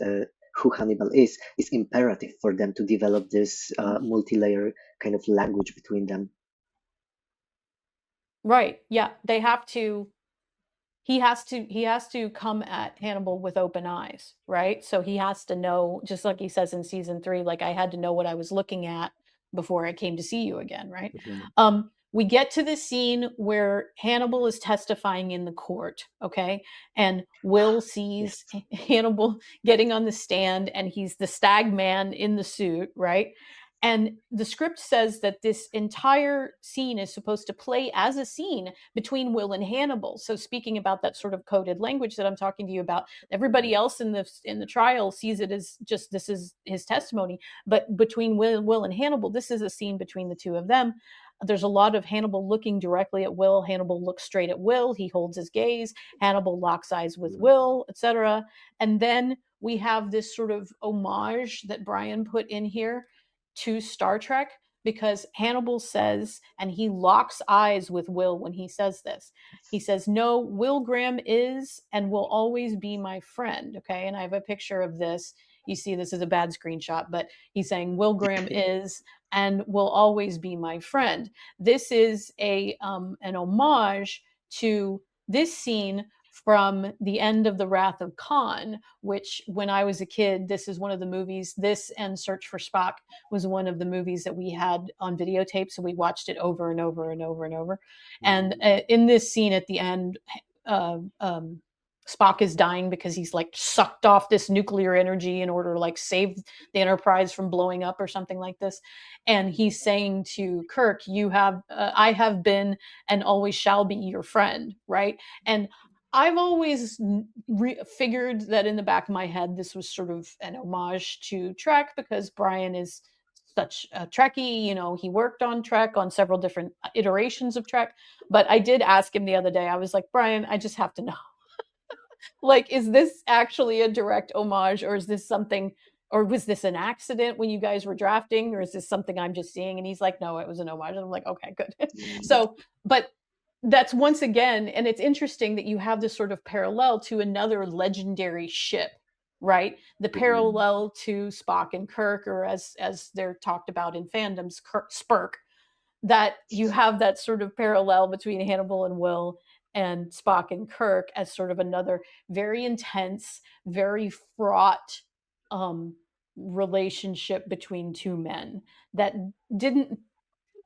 who Hannibal is imperative for them to develop this multi-layer kind of language between them. Right. Yeah. They have to he has to come at Hannibal with open eyes, right? So he has to know, just like he says in season 3, like I had to know what I was looking at before I came to see you again, right? Mhm. We get to the scene where Hannibal is testifying in the court, okay? And Will sees Yes. Hannibal getting on the stand, and he's the stag man in the suit, right? And the script says that this entire scene is supposed to play as a scene between Will and Hannibal. So speaking about that sort of coded language that I'm talking to you about, everybody else in the trial sees it as just this is his testimony. But between Will and Hannibal, this is a scene between the two of them. There's a lot of Hannibal looking directly at Will. Hannibal looks straight at Will. He holds his gaze. Hannibal locks eyes with Mm. Will, etc. And then we have this sort of homage that Bryan put in here to Star Trek, because Hannibal says, and he locks eyes with Will when he says this. He says, "No, Will Graham is and will always be my friend." Okay. And I have a picture of this. You see, this is a bad screenshot, but he's saying, "Will Graham is and will always be my friend." This is an homage to this scene from the end of The Wrath of Khan, which when I was a kid, this is one of the movies, this and Search for Spock was one of the movies that we had on videotape. So we watched it over and over and over and over. And in this scene at the end, uh, um, Spock is dying because he's like sucked off this nuclear energy in order to like save the Enterprise from blowing up or something like this. And he's saying to Kirk, I have been and always shall be your friend, right? And I've always figured that in the back of my head, this was sort of an homage to Trek, because Bryan is such a Trekkie. He worked on Trek, on several different iterations of Trek. But I did ask him the other day, I was like, Bryan, I just have to know, like, is this actually a direct homage, or is this something, or was this an accident when you guys were drafting, or is this something I'm just seeing? And he's like, no, it was an homage. And I'm like, okay, good. So, but that's once again, and it's interesting that you have this sort of parallel to another legendary ship, right? The Mhm. parallel to Spock and Kirk, or as they're talked about in fandoms, Spirk, that you have that sort of parallel between Hannibal and Will and Spock and Kirk as sort of another very intense, very fraught um, relationship between two men that didn't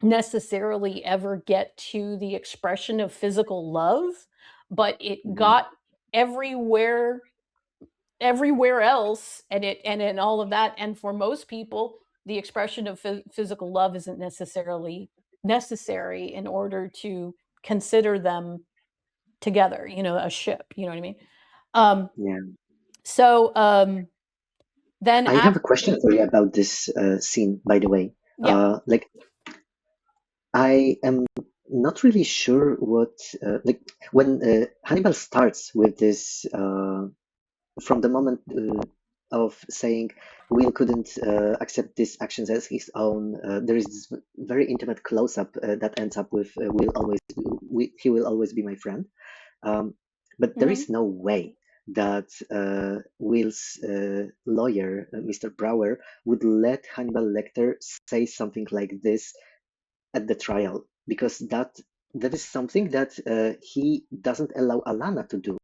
necessarily ever get to the expression of physical love, but it Mhm. got everywhere else, and in all of that. And for most people, the expression of physical love isn't necessarily necessary in order to consider them together, a ship, you know what I mean? um Yeah. so then I have a after. question for you about this scene, by the way. Yeah. Like, I am not really sure what, like, when Hannibal starts with this, from the moment of saying Will couldn't accept these actions as his own, there is this very intimate close-up that ends up with he will always be my friend. Um, but there Mhm. is no way that Will's lawyer, Mr. Brower, would let Hannibal Lecter say something like this at the trial, because that is something that he doesn't allow Alanna to do.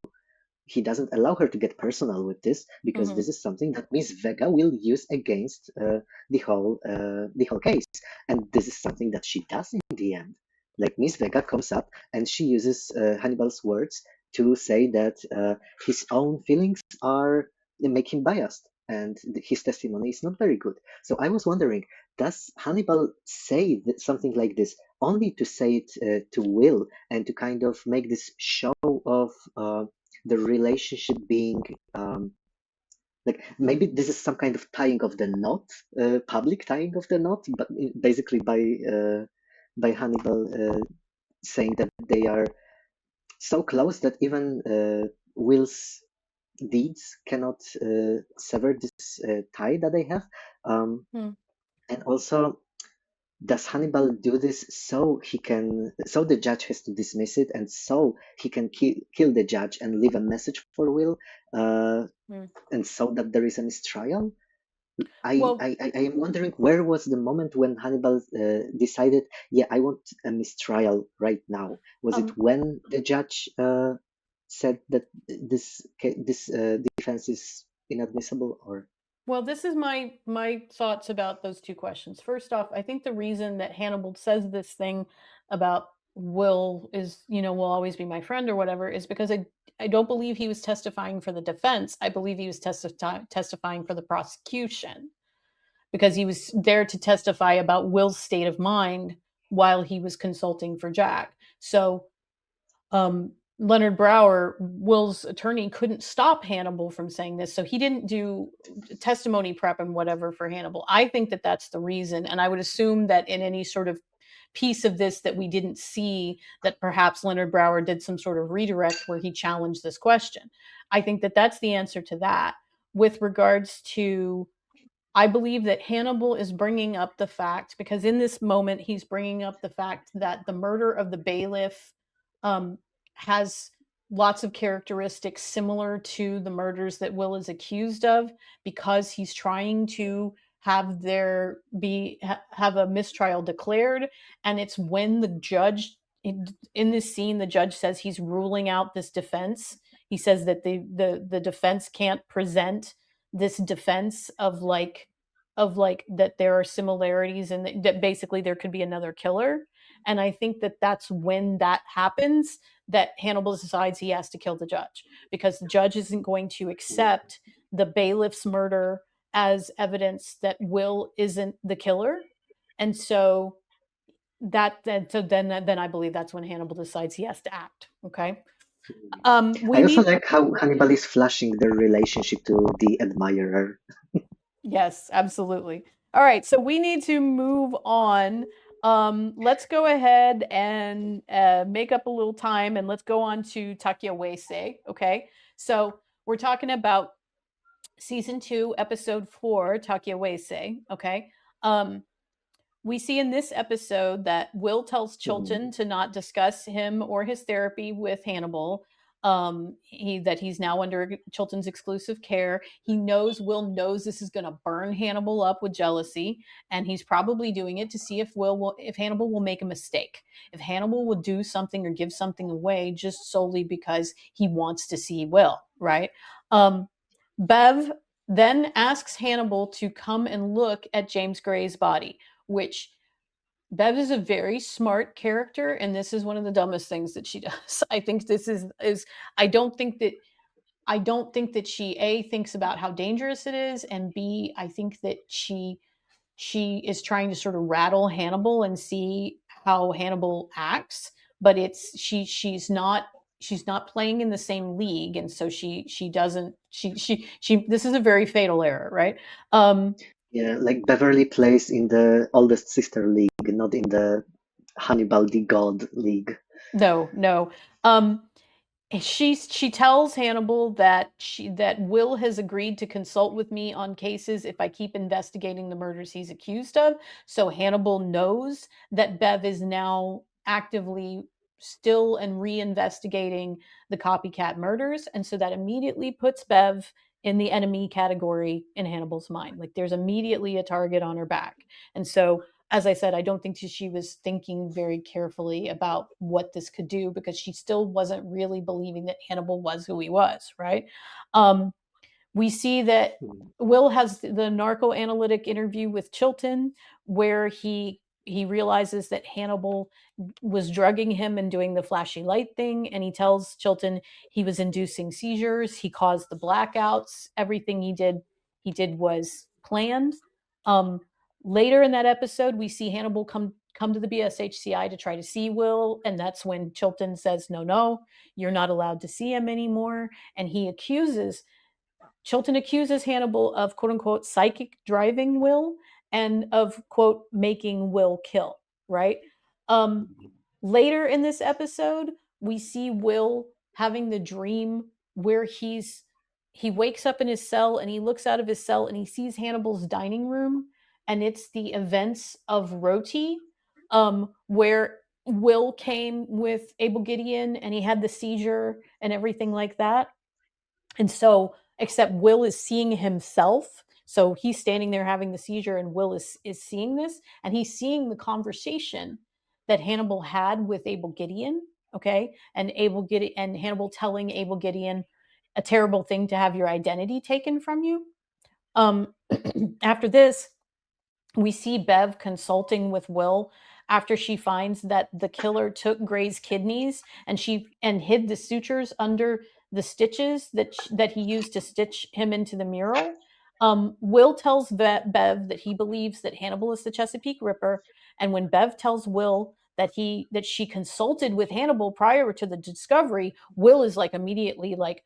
He doesn't allow her to get personal with this, because Mhm. this is something that Miss Vega will use against the whole case, and this is something that she does in the end. Like, Miss Vega comes up and she uses Hannibal's words to say that his own feelings are make him biased, and his testimony is not very good. So I was wondering, does Hannibal say something like this only to say it to Will and to kind of make this show of the relationship being like maybe this is some kind of tying of the knot, public tying of the knot, but basically by Hannibal saying that they are so close that even Will's deeds cannot sever this tie that they have. Hmm. And also, does Hannibal do this so he can, so the judge has to dismiss it, and so he can kill the judge and leave a message for Will, uh, Hmm. and so that there is a mistrial? Well, I am wondering where was the moment when Hannibal decided, yeah, I want a mistrial right now. Was it um, when the judge said that this defense is inadmissible, or? Well, this is my thoughts about those two questions. First off, I think the reason that Hannibal says this thing about Will is, will always be my friend or whatever is because I don't believe he was testifying for the defense. I believe he was testifying for the prosecution because he was there to testify about Will's state of mind while he was consulting for Jack. So Leonard Brower, Will's attorney, couldn't stop Hannibal from saying this. So he didn't do testimony prep and whatever for Hannibal. I think that that's the reason. And I would assume that in any sort of piece of this that we didn't see, that perhaps Leonard Brower did some sort of redirect where he challenged this question. I think that that's the answer to that. With regards to I believe that Hannibal is bringing up the fact, because in this moment, he's bringing up the fact that the murder of the bailiff um, has lots of characteristics similar to the murders that Will is accused of, because he's trying to have there be have a mistrial declared, and it's when the judge in this scene, the judge says he's ruling out this defense. He says that the defense can't present this defense of like that there are similarities and that basically there could be another killer. And I think that that's when that happens, that Hannibal decides he has to kill the judge, because the judge isn't going to accept the bailiff's murder as evidence that Will isn't the killer. And so then I believe that's when Hannibal decides he has to act. Okay. We I also need like how Hannibal is flashing their relationship to the admirer. Yes, absolutely. All right, so we need to move on. Let's go ahead and make up a little time, and let's go on to Takiawase. Okay, so we're talking about season 2, episode 4, Takiawase. Okay, um, we see in this episode that Will tells Chilton Mhm. to not discuss him or his therapy with Hannibal. That he's now under Chilton's exclusive care. He knows Will knows this is going to burn Hannibal up with jealousy, and he's probably doing it to see if Hannibal will make a mistake, if Hannibal will do something or give something away just solely because he wants to see Will. Right? Bev then asks Hannibal to come and look at James Gray's body, which Bev is a very smart character, and this is one of the dumbest things that she does. I think this is I don't think that she A thinks about how dangerous it is, and B, I think that she is trying to sort of rattle Hannibal and see how Hannibal acts, but she's not playing in the same league, and so she doesn't she this is a very fatal error, right? Yeah, like Beverly plays in the oldest sister league, not in the Hannibal the God league. No, no. Um, she tells Hannibal that Will has agreed to consult with me on cases if I keep investigating the murders he's accused of. So Hannibal knows that Bev is now actively still and reinvestigating the copycat murders, and so that immediately puts Bev in the enemy category in Hannibal's mind. Like there's immediately a target on her back. And so as I said, I don't think she was thinking very carefully about what this could do, because she still wasn't really believing that Hannibal was who he was, right? Um, we see that Mhm. Will has the narco-analytic interview with Chilton, where he realizes that Hannibal was drugging him and doing the flashy light thing, and he tells Chilton he was inducing seizures, he caused the blackouts, everything he did was planned. Um, Later in that episode, we see Hannibal come to the BSHCI to try to see Will, and that's when Chilton says, no, you're not allowed to see him anymore. And Chilton accuses Hannibal of quote unquote psychic driving Will and of quote making Will kill, right? Um, Later in this episode, we see Will having the dream where he wakes up in his cell and he looks out of his cell and he sees Hannibal's dining room, and it's the events of Roti, where Will came with Abel Gideon and he had the seizure and everything like that. And so, except Will is seeing himself. So he's standing there having the seizure, and Will is seeing this, and he's seeing the conversation that Hannibal had with Abel Gideon. Okay, and Hannibal telling Abel Gideon a terrible thing to have your identity taken from you. After this, we see Bev consulting with Will after she finds that the killer took Gray's kidneys and hid the sutures under the stitches that he used to stitch him into the mural. Will tells Bev that he believes that Hannibal is the Chesapeake Ripper, and when Bev tells Will that she consulted with Hannibal prior to the discovery, Will is like immediately like,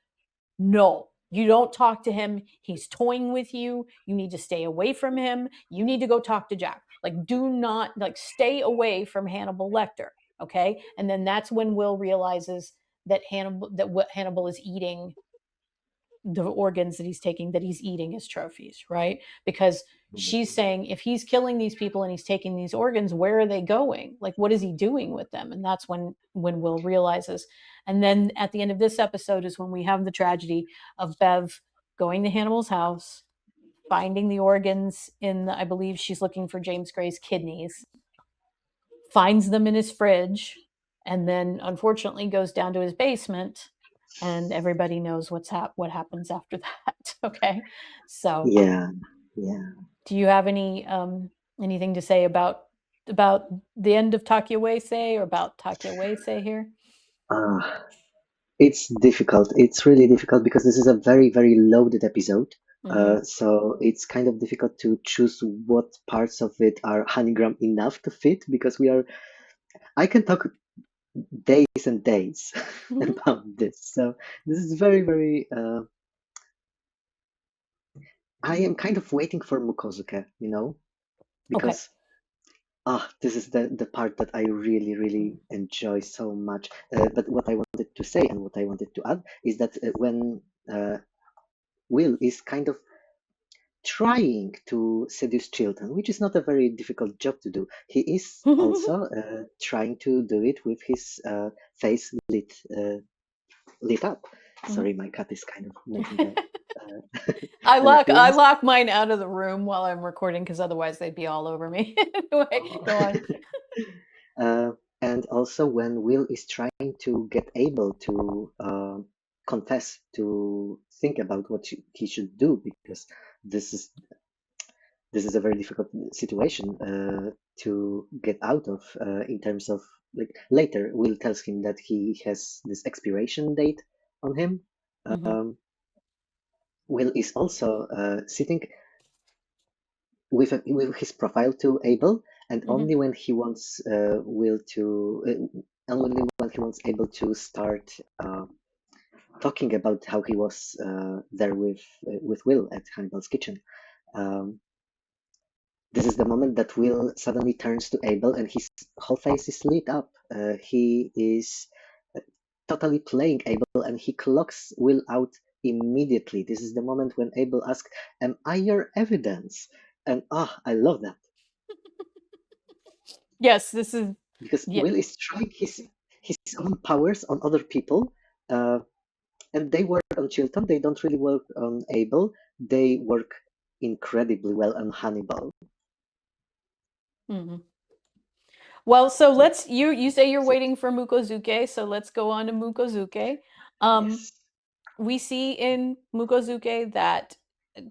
no, you don't talk to him. He's toying with you. You need to stay away from him. You need to go talk to Jack. Like, do not, like, stay away from Hannibal Lecter. Okay. And then that's when Will realizes that what Hannibal is eating, the organs that he's taking, that he's eating as trophies, right? Because she's saying, if he's killing these people and he's taking these organs, where are they going? Like, what is he doing with them? And that's when Will realizes. And then at the end of this episode is when we have the tragedy of Bev going to Hannibal's house, finding the organs I believe she's looking for James Gray's kidneys, finds them in his fridge, and then unfortunately goes down to his basement, and everybody knows what happens after that. Okay, so Yeah, yeah. do you have anything to say about the end of Takiawase, or about Takiawase here? Uh, it's difficult. It's really difficult because this is a very, very loaded episode. Mm-hmm. So it's kind of difficult to choose what parts of it are Hannigram enough to fit because I can talk days and days Mm-hmm. about this. So this is very, very, I am kind of waiting for Mukozuke, Okay. because this is the part that I really, really enjoy so much. But what I wanted to say and what I wanted to add is that when Will is kind of trying to seduce children, which is not a very difficult job to do, he is also trying to do it with his face lit up. Sorry, my cat is kind of making I an I appearance. lock mine out of the room while I'm recording because otherwise they'd be all over me. Anyway, go on. Uh, and also when Will is trying to get able to confess, to think about what he should do, because this is this is a very difficult situation to get out of in terms of, like, later Will tells him that he has this expiration date on him. Mm-hmm. Um, Will is also sitting with his profile to Abel, and Mm-hmm. only when he wants Abel to start talking about how he was there with Will at Hannibal's kitchen. Um, this is the moment that Will suddenly turns to Abel, and his whole face is lit up. He is totally playing Abel, and he clocks Will out immediately. This is the moment when Abel asks, "Am I your evidence?" And I love that. Yes, this is, Because yeah. Will is trying his own powers on other people, uh, and they work on Chilton. They don't really work on Abel. They work incredibly well on Hannibal. Mm-hmm. Well, so So, you say you're so waiting for Mukozuke, so let's go on to Mukozuke. Um, yes, we see in Mukozuke that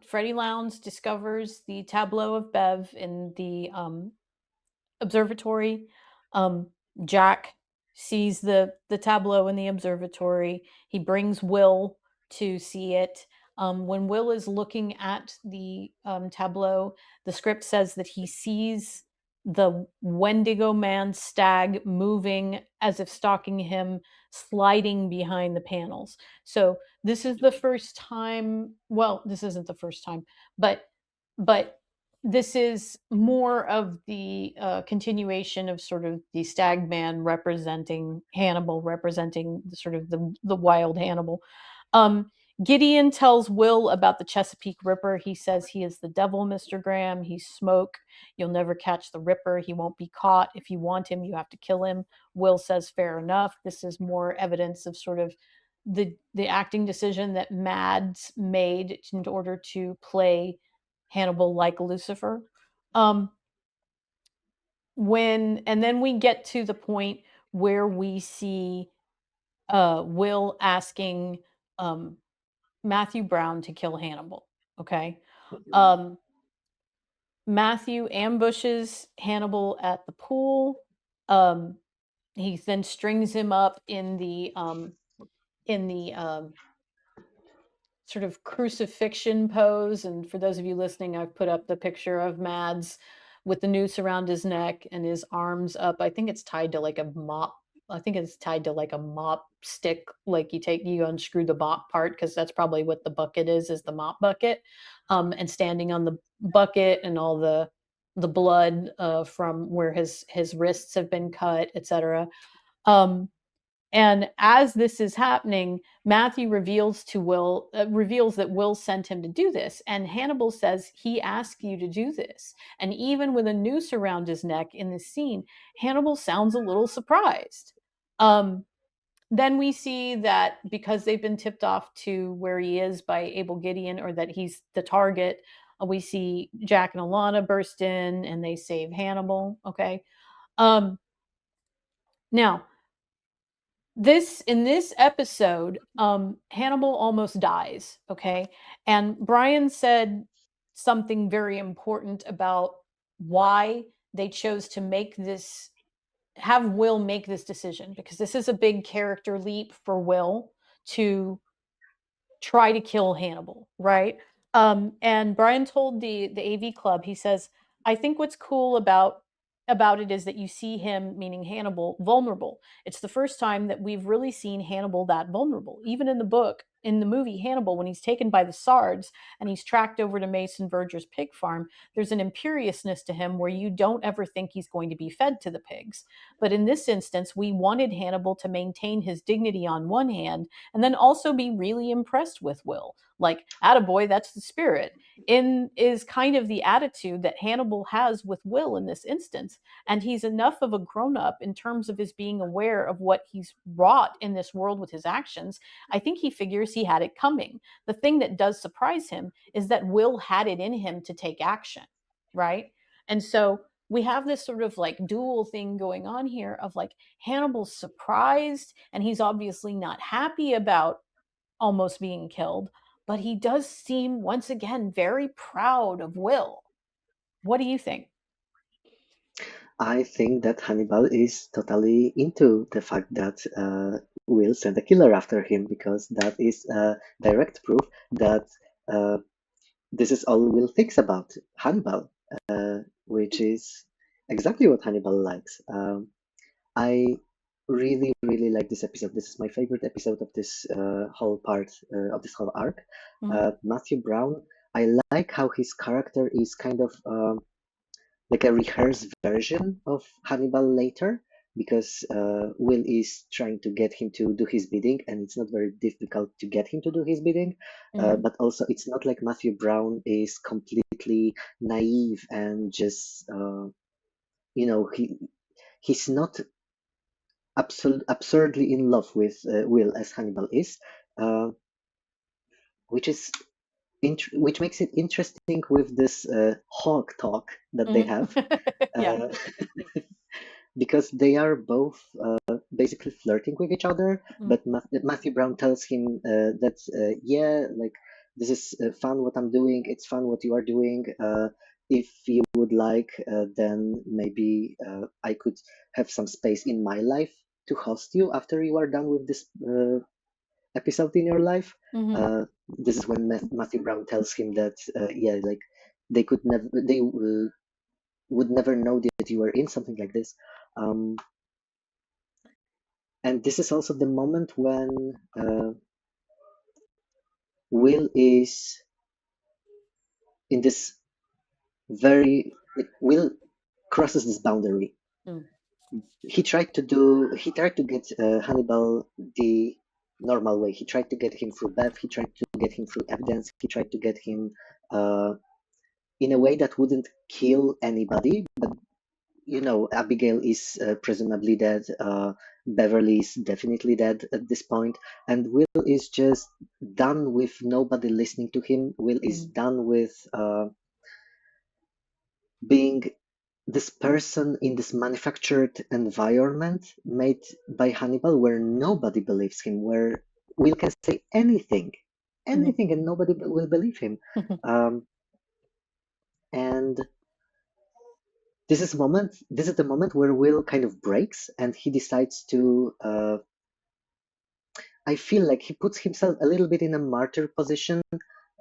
Freddie Lowndes discovers the tableau of Bev in the observatory. Um, Jack sees the tableau in the observatory. He brings Will to see it. When Will is looking at the tableau, the script says that he sees the Wendigo man stag moving as if stalking him, sliding behind the panels. So this is the first time, well, this isn't the first time, but this is more of the continuation of sort of the stag man representing Hannibal, representing the, sort of the wild Hannibal. Um, Gideon tells Will about the Chesapeake Ripper. He says he is the devil, Mr. Graham. He's smoke. You'll never catch the Ripper. He won't be caught. If you want him, you have to kill him. Will says, fair enough. This is more evidence of sort of the acting decision that Mads made in order to play Hannibal like Lucifer. Um, and then we get to the point where we see Will asking Matthew Brown to kill Hannibal. Okay. Matthew ambushes Hannibal at the pool. Um, he then strings him up in the sort of crucifixion pose. And for those of you listening, I've put up the picture of Mads with the noose around his neck and his arms up. I think it's tied to like a mop. I think it's tied to like a mop stick. Like you unscrew the mop part, because that's probably what the bucket is the mop bucket. And standing on the bucket and all the blood from where his wrists have been cut, etc. And as this is happening, Matthew reveals that Will sent him to do this. And Hannibal says, he asked you to do this. And even with a noose around his neck in this scene, Hannibal sounds a little surprised. Then we see that because they've been tipped off to where he is by Abel Gideon, or that he's the target, we see Jack and Ayanna burst in and they save Hannibal. Okay. Now, in this episode, Hannibal almost dies. Okay. And Bryan said something very important about why they chose to have Will make this decision, because this is a big character leap for Will to try to kill Hannibal, right? And Bryan told the AV Club, he says, I think what's cool about it is that you see him, meaning Hannibal, vulnerable. It's the first time that we've really seen Hannibal that vulnerable. Even in the movie Hannibal, when he's taken by the Sards and he's tracked over to Mason Verger's pig farm, there's an imperiousness to him where you don't ever think he's going to be fed to the pigs. But in this instance, we wanted Hannibal to maintain his dignity on one hand and then also be really impressed with Will. Like, attaboy, that's the spirit. Is kind of the attitude that Hannibal has with Will in this instance. And he's enough of a grown-up in terms of his being aware of what he's wrought in this world with his actions. I think he figures he had it coming. The thing that does surprise him is that Will had it in him to take action, right? And so we have this sort of like dual thing going on here of like Hannibal's surprised and he's obviously not happy about almost being killed, but he does seem once again very proud of Will. What do you think? I think that Hannibal is totally into the fact that Will sent a killer after him, because that is direct proof that this is all Will thinks about Hannibal, which is exactly what Hannibal likes. I really, really like this episode. This is my favorite episode of this whole part of this whole arc. Matthew Brown, I like how his character is kind of like a rehearsed version of Hannibal later, because Will is trying to get him to do his bidding, and it's not very difficult to get him to do his bidding. But also, it's not like Matthew Brown is completely naive and just, he's not absurdly in love with Will as Hannibal is, which is which makes it interesting with this hawk talk that they have. Yeah. Because they are both basically flirting with each other. But Matthew Brown tells him that, yeah, like, this is fun what I'm doing, it's fun what you are doing. If you would like, then maybe I could have some space in my life to host you after you are done with this episode in your life. This is when Matthew Brown tells him that, yeah, like, they would never know the that you were in something like this. And this is also the moment when Will is in this Will crosses this boundary. Mm. He tried to get Hannibal the normal way. He tried to get him through Bev. He tried to get him through evidence. He tried to get him uh, in a way that wouldn't kill anybody. But Abigail is presumably dead. Beverly is definitely dead at this point, and Will is just done with nobody listening to him. Will is done with being this person in this manufactured environment made by Hannibal where nobody believes him, where Will can say anything, anything, and nobody will believe him. And this is the moment where Will kind of breaks and he decides to I feel like he puts himself a little bit in a martyr position,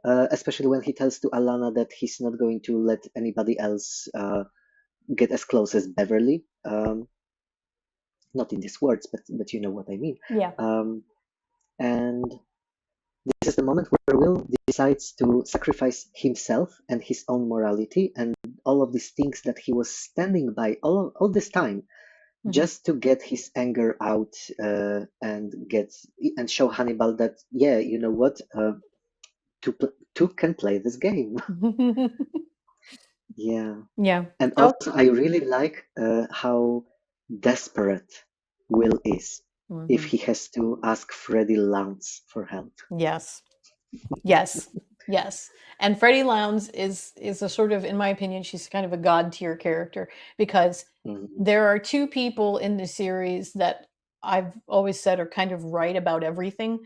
especially when he tells to Ayanna that he's not going to let anybody else get as close as Beverly. Not in these words, but you know what I mean. Yeah. And this is the moment where Will decides to sacrifice himself and his own morality and all of these things that he was standing by all this time, just to get his anger out and show Hannibal that, yeah, you know what, two can play this game. Yeah. Yeah. And also, I really like how desperate Will is if he has to ask Freddie Lounds for help. Yes. Yes. Yes. And Freddie Lounds is a sort of, in my opinion, she's kind of a god tier character because there are two people in the series that I've always said are kind of right about everything.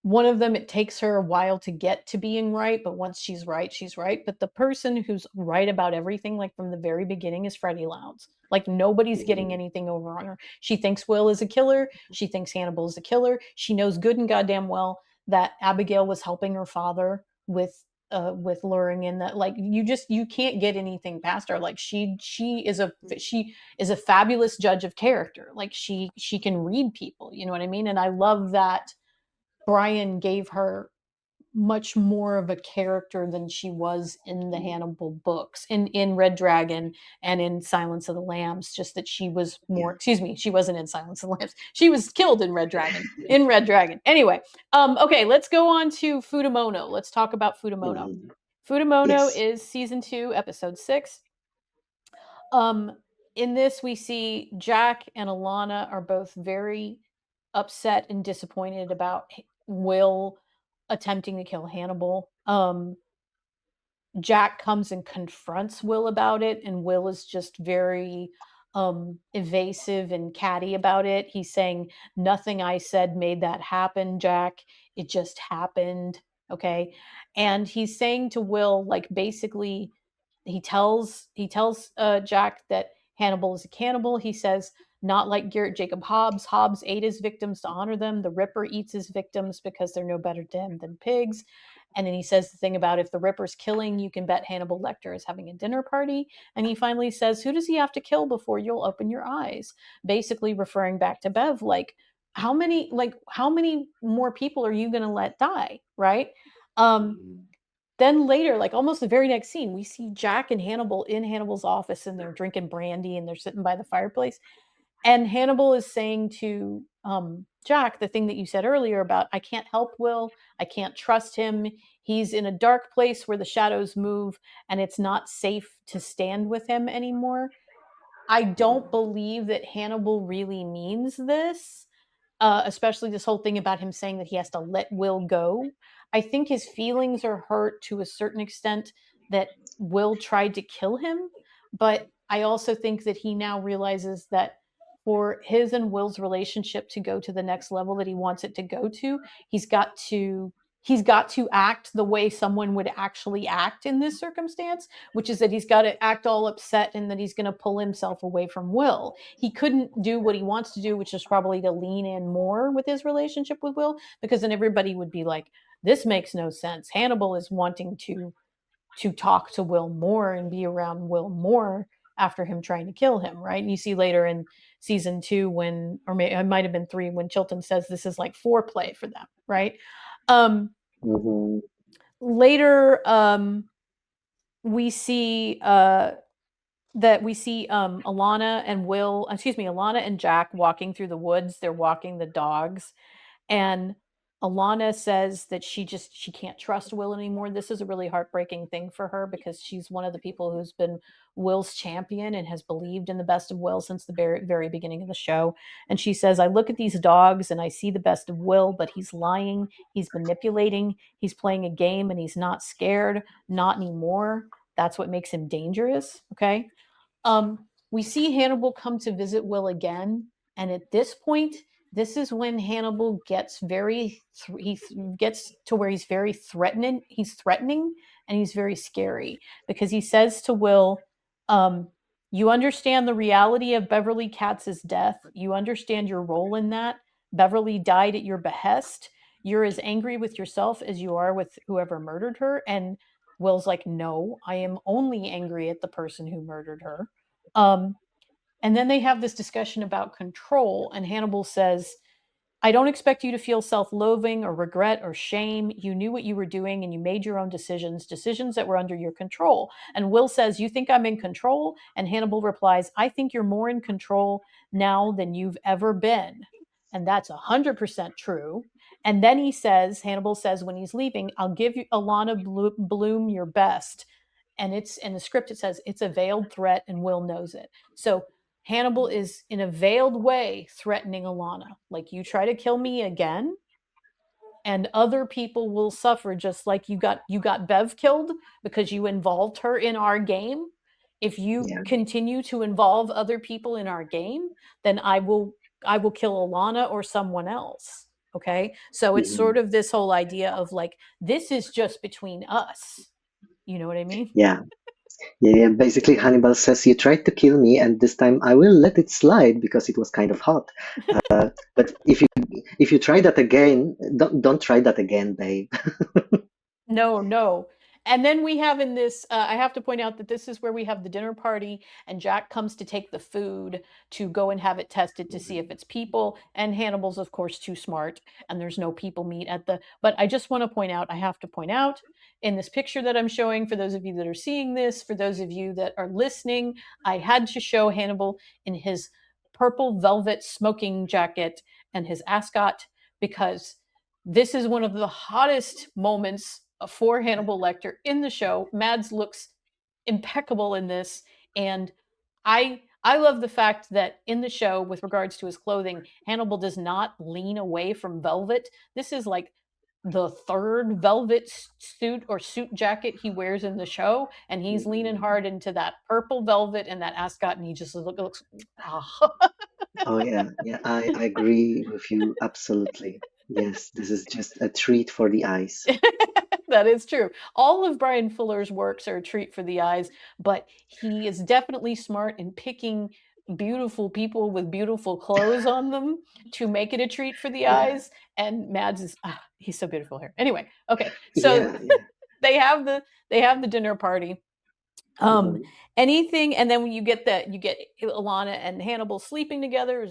One of them, it takes her a while to get to being right, but once she's right, she's right. But the person who's right about everything, like from the very beginning, is Freddie Lounds. Like nobody's getting anything over on her. She thinks Will is a killer. She thinks Hannibal is a killer. She knows good and goddamn well that Abigail was helping her father with luring in that. Like you can't get anything past her. Like she is a fabulous judge of character. Like she can read people. You know what I mean? And I love that Bryan gave her much more of a character than she was in the Hannibal books, in Red Dragon and in Silence of the Lambs. Just that she was more. Excuse me, she wasn't in Silence of the Lambs. She was killed in Red Dragon. In Red Dragon. Anyway, okay, let's go on to Fudamono. Let's talk about Fudamono. Fudamono is season 2, episode 6. In this, we see Jack and Ayanna are both very upset and disappointed about Will attempting to kill Hannibal. Jack comes and confronts Will about it, and Will is just very evasive and catty about it. He's saying, "Nothing I said made that happen, Jack. It just happened." Okay. And he's saying to Will, like, basically, he tells Jack that Hannibal is a cannibal. He says, not like Garrett Jacob Hobbs. Hobbs ate his victims to honor them. The Ripper eats his victims because they're no better to him than pigs. And then he says the thing about if the Ripper's killing, you can bet Hannibal Lecter is having a dinner party. And he finally says, who does he have to kill before you'll open your eyes? Basically referring back to Bev, like, how many more people are you going to let die? Right. Then later, like almost the very next scene, we see Jack and Hannibal in Hannibal's office and they're drinking brandy and they're sitting by the fireplace. And Hannibal is saying to Jack the thing that you said earlier about, I can't help Will. I can't trust him. He's in a dark place where the shadows move and it's not safe to stand with him anymore. I don't believe that Hannibal really means this, especially this whole thing about him saying that he has to let Will go. I think his feelings are hurt to a certain extent that Will tried to kill him, but I also think that he now realizes that for his and Will's relationship to go to the next level that he wants it to go to, he's got to act the way someone would actually act in this circumstance, which is that he's got to act all upset and that he's going to pull himself away from Will. He couldn't do what he wants to do, which is probably to lean in more with his relationship with Will, because then everybody would be like, this makes no sense. Hannibal is wanting to talk to Will more and be around Will more after him trying to kill him, right? And you see later in season 2 when, or maybe it might have been 3, when Chilton says this is like foreplay for them, right? Um, Hmm. Later, we see Ayanna and Ayanna and Jack walking through the woods. They're walking the dogs, and Ayanna says that she can't trust Will anymore. This is a really heartbreaking thing for her because she's one of the people who's been Will's champion and has believed in the best of Will since the very, very beginning of the show. And she says, I look at these dogs and I see the best of Will, but he's lying, he's manipulating, he's playing a game, and he's not scared, not anymore. That's what makes him dangerous. Okay. We see Hannibal come to visit Will again, and at this point, this is when Hannibal gets he gets to where he's very threatening. He's threatening and he's very scary because he says to Will, um, "You understand the reality of Beverly Katz's death. You understand your role in that. Beverly died at your behest. You're as angry with yourself as you are with whoever murdered her." And Will's like, "No, I am only angry at the person who murdered her." Um, and then they have this discussion about control, and Hannibal says, I don't expect you to feel self loathing or regret or shame. You knew what you were doing and you made your own decisions, decisions that were under your control. And Will says, you think I'm in control? And Hannibal replies, I think you're more in control now than you've ever been. And that's 100% true. And then Hannibal says, when he's leaving, I'll give you Ayanna Bloom your best. And it's in the script, it says it's a veiled threat and Will knows it. So Hannibal is in a veiled way threatening Ayanna. Like, you try to kill me again, and other people will suffer just like you got Bev killed because you involved her in our game. If you Yeah. continue to involve other people in our game, then I will kill Ayanna or someone else. Okay? So it's Hmm. sort of this whole idea of like, this is just between us. You know what I mean? Yeah. Yeah, yeah. Basically, Hannibal says, "You tried to kill me, and this time I will let it slide because it was kind of hot. But if you try that again, don't try that again, babe." No, no. And then we have in this, I have to point out that this is where we have the dinner party, and Jack comes to take the food to go and have it tested to see if it's people. And Hannibal's, of course, too smart, and there's no people meat at the. But I just want to point out, I have to point out in this picture that I'm showing, for those of you that are seeing this, for those of you that are listening, I had to show Hannibal in his purple velvet smoking jacket and his ascot because this is one of the hottest moments for Hannibal Lecter in the show. Mads looks impeccable in this, and I love the fact that in the show, with regards to his clothing, Hannibal does not lean away from velvet. This is like the third velvet suit or suit jacket he wears in the show, and he's leaning hard into that purple velvet and that ascot, and he just looks. Oh. Oh yeah, yeah. I agree with you absolutely. Yes, this is just a treat for the eyes. That is true. All of Bryan Fuller's works are a treat for the eyes, but he is definitely smart in picking beautiful people with beautiful clothes on them to make it a treat for the Yeah, eyes. And Mads is he's so beautiful here. Anyway, okay, so yeah, yeah. they have the dinner party. Um, Hmm. Anything, and then when you get Ayanna and Hannibal sleeping together,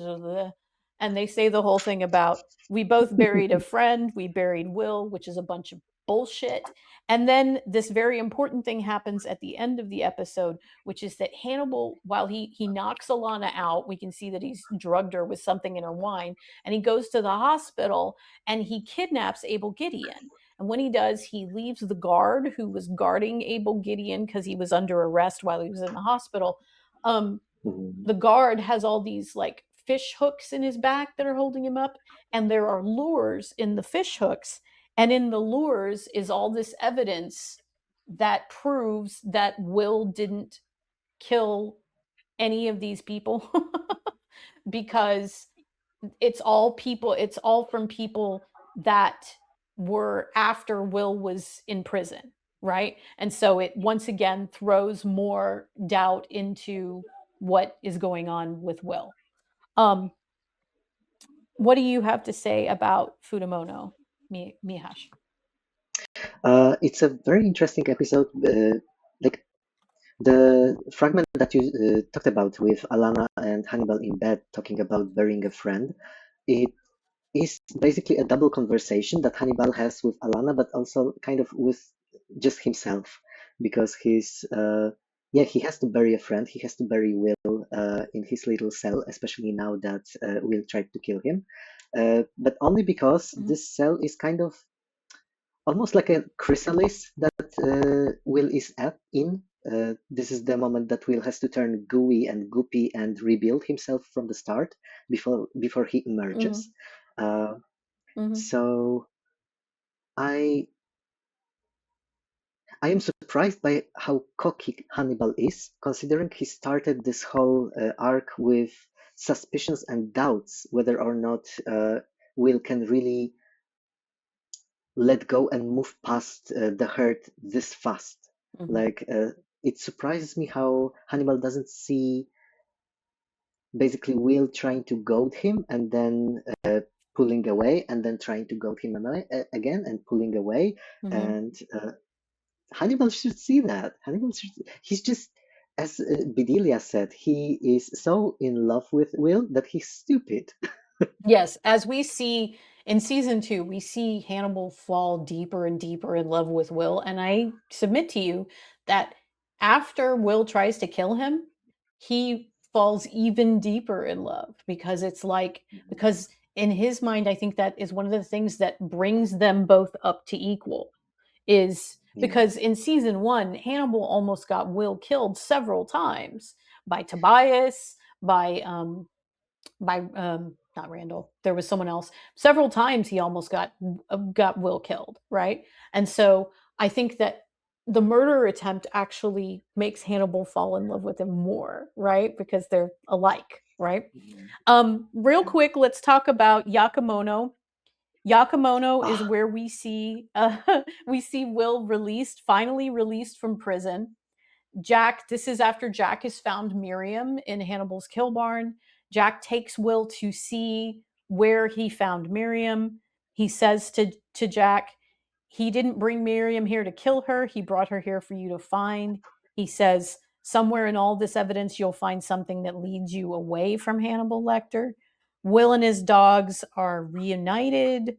and they say the whole thing about we both buried a friend, we buried Will, which is a bunch of bullshit. And then this very important thing happens at the end of the episode, which is that Hannibal, while he knocks Ayanna out, we can see that he's drugged her with something in her wine, and he goes to the hospital and he kidnaps Abel Gideon. And when he does, he leaves the guard who was guarding Abel Gideon because he was under arrest while he was in the hospital. Um, Hmm. the guard has all these like fish hooks in his back that are holding him up, and there are lures in the fish hooks. And in the lures is all this evidence that proves that Will didn't kill any of these people because it's all from people that were after Will was in prison, right? And so it once again throws more doubt into what is going on with Will. um what do you have to say about Fudamono, Mihash? It's a very interesting episode. Like The fragment that you talked about with Ayanna and Hannibal in bed talking about burying a friend, it is basically a double conversation that Hannibal has with Ayanna, but also kind of with just himself, because yeah, he has to bury a friend, he has to bury Will in his little cell, especially now that Will tried to kill him, but only because Mhm. this cell is kind of almost like a chrysalis that Will is at in. This is the moment that Will has to turn gooey and goopy and rebuild himself from the start before he emerges. Mhm. Uh, Mhm. so I I am surprised by how cocky Hannibal is, considering he started this whole arc with suspicions and doubts whether or not Will can really let go and move past the hurt this fast. Mhm. Like, it surprises me how Hannibal doesn't see basically Will trying to goad him and then pulling away, and then trying to goad him again and pulling away. Mhm. And Hannibal should see that. He's just, as Bedelia said, he is so in love with Will that he's stupid. Yes, as we see in season 2, we see Hannibal fall deeper and deeper in love with Will. And I submit to you that after Will tries to kill him, he falls even deeper in love because it's like, because in his mind, I think that is one of the things that brings them both up to equal. Is Yeah. because in season 1, Hannibal almost got Will killed several times by Tobias, by not Randall. There was someone else. Several times he almost got Will killed, right? And so I think that the murder attempt actually makes Hannibal fall in love with him more, right? Because they're alike, right? Mhm. Real Yeah. quick, let's talk about Yakemono. Yakemono is Ah, where we see Will released, finally released from prison. Jack, this is after Jack has found Miriam in Hannibal's kill barn. Jack takes Will to see where he found Miriam. He says to Jack, he didn't bring Miriam here to kill her. He brought her here for you to find. He says, somewhere in all this evidence, you'll find something that leads you away from Hannibal Lecter. Will and his dogs are reunited.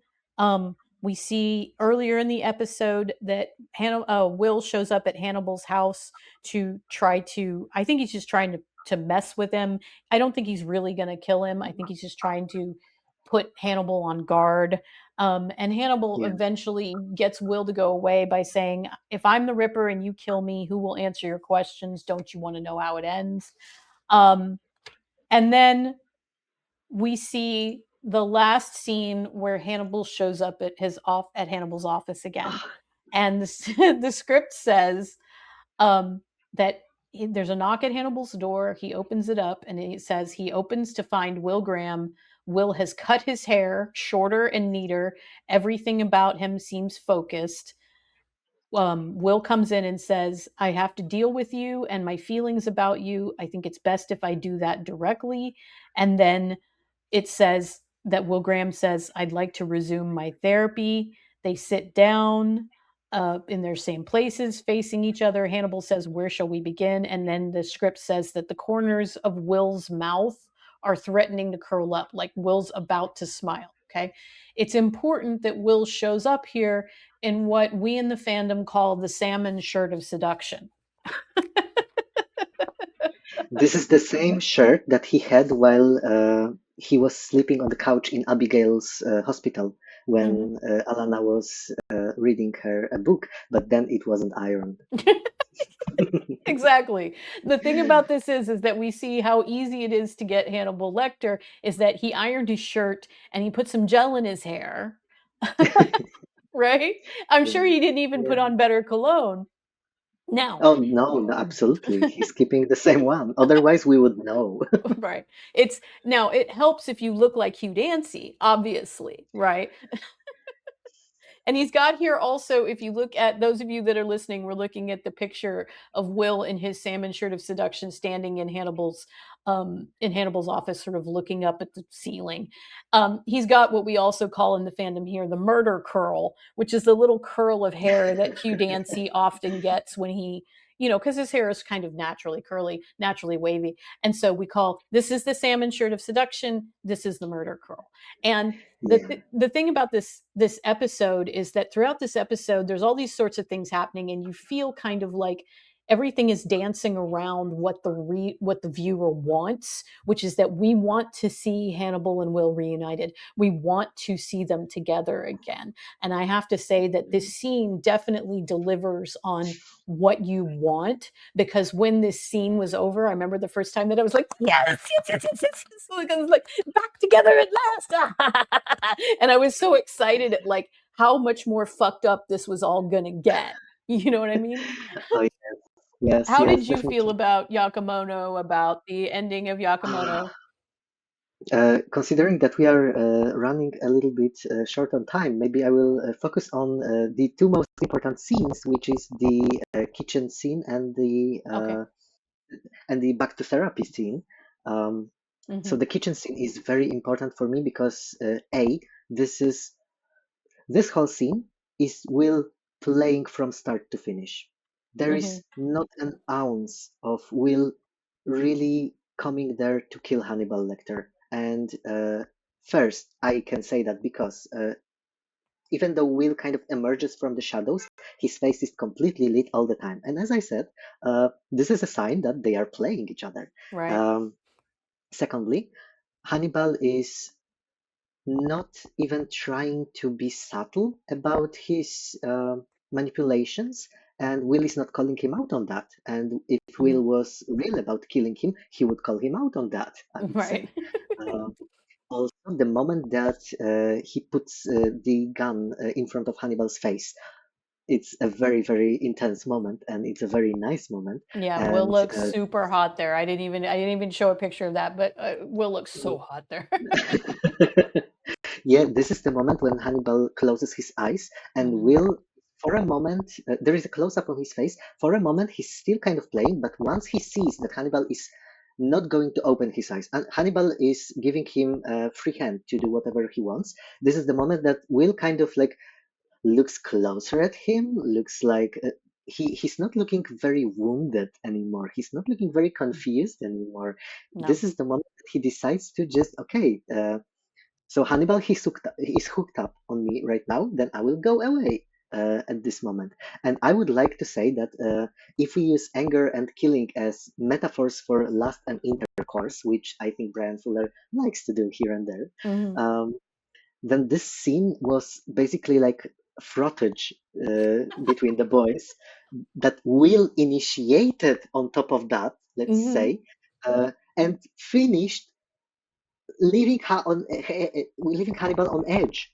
We see earlier in the episode that Will shows up at Hannibal's house to try to, I think he's just trying to mess with him. I don't think he's really going to kill him. I think he's just trying to put Hannibal on guard. And Hannibal yeah. eventually gets Will to go away by saying, if I'm the Ripper and you kill me, who will answer your questions? Don't you want to know how it ends? Um, and then we see the last scene where Hannibal shows up at Hannibal's office again. Ah, And the script says that there's a knock at Hannibal's door. He opens it up and it says he opens to find Will Graham. Will has cut his hair shorter and neater. Everything about him seems focused. Will comes in and says, I have to deal with you and my feelings about you. I think it's best if I do that directly. And then it says that Will Graham says, I'd like to resume my therapy. They sit down in their same places, facing each other. Hannibal says, where shall we begin? And then the script says that the corners of Will's mouth are threatening to curl up, like Will's about to smile. Okay. It's important that Will shows up here in what we in the fandom call the Salmon Shirt of Seduction. this is the same shirt that he had while he was sleeping on the couch in Abigail's hospital Mhm. when Alana was reading her a book, but then it wasn't ironed. Exactly. The thing about this is that we see how easy it is to get Hannibal Lecter is that he ironed his shirt and he put some gel in his hair, right? I'm Yeah. sure he didn't even put Yeah. on better cologne. Now, Oh no, no, absolutely. He's keeping the same one. Otherwise, we would know. right. It's now it helps if you look like Hugh Dancy, obviously, right? And he's got here also, if you look at those of you that are listening, we're looking at the picture of Will in his salmon shirt of seduction standing in Hannibal's office, sort of looking up at the ceiling. He's got what we also call in the fandom here the murder curl, which is the little curl of hair that Hugh Dancy often gets when he because his hair is kind of naturally curly, naturally wavy. And so we call this is the salmon shirt of seduction, this is the murder curl. And Yeah. the thing about this episode is that throughout this episode, there's all these sorts of things happening, and you feel kind of like everything is dancing around what the viewer wants, which is that we want to see Hannibal and Will reunited. We want to see them together again. And I have to say that this scene definitely delivers on what you want, because when this scene was over, I remember the first time that I was like, yes, yes, yes, yes, yes, yes. Like, I was like, back together at last. And I was so excited at like how much more fucked up this was all gonna get. You know what I mean? Oh, yes, yes, How yes, did you feel definitely. about Yakumono, about the ending of Yakumono? Considering that we are running a little bit short on time, maybe I will focus on the two most important scenes, which is the kitchen scene Okay. and the back to therapy scene. Um, so Mhm. the kitchen scene is very important for me because a this is this whole scene is Will playing from start to finish. There is Mhm. not an ounce of Will really coming there to kill Hannibal Lecter. And first, I can say that because even though Will kind of emerges from the shadows, his face is completely lit all the time. And as I said, this is a sign that they are playing each other. Right. Um, Secondly, Hannibal is not even trying to be subtle about his manipulations, and Will is not calling him out on that. And if Mhm. Will was real about killing him, he would call him out on that, I would Right. say. Um, Also, the moment that he puts the gun in front of Hannibal's face, it's a very, very intense moment, and it's a very nice moment. Yeah, Will And looks super hot there. I didn't even show a picture of that, but Will looks so hot there. yeah, this is the moment when Hannibal closes his eyes and Mhm. Will, for a moment, there is a close up on his face. For a moment, he's still kind of playing, but once he sees that Hannibal is not going to open his eyes, and Hannibal is giving him a free hand to do whatever he wants, this is the moment that Will kind of like looks closer at him, looks like he's not looking very wounded anymore. He's not looking very confused anymore. No. This is the moment that he decides to just, okay, so Hannibal, he's hooked up on me right now, then I will go away at this moment. And I would like to say that if we use anger and killing as metaphors for lust and intercourse, which I think Brian Fuller likes to do here and there, Mhm. um, then this scene was basically like frottage between the boys that Will initiated on top of that, let's Mhm. say, and finished leaving Hannibal on edge.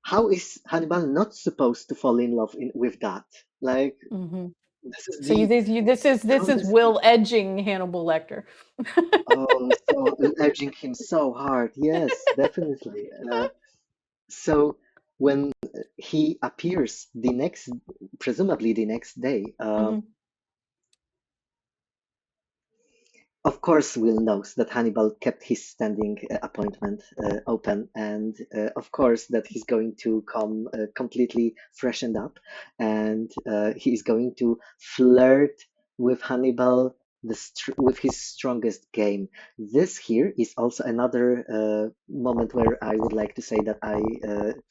How is Hannibal not supposed to fall in love with that? Like Mhm. this is So you, the this, you, this is strongest. Will edging Hannibal Lecter. Oh, so edging him so hard. Yes, definitely. So when he appears presumably the next day, Mhm. of course, Will knows that Hannibal kept his standing appointment open, and of course that he's going to come completely freshened up, and he is going to flirt with Hannibal with his strongest game. This here is also another moment where I would like to say that I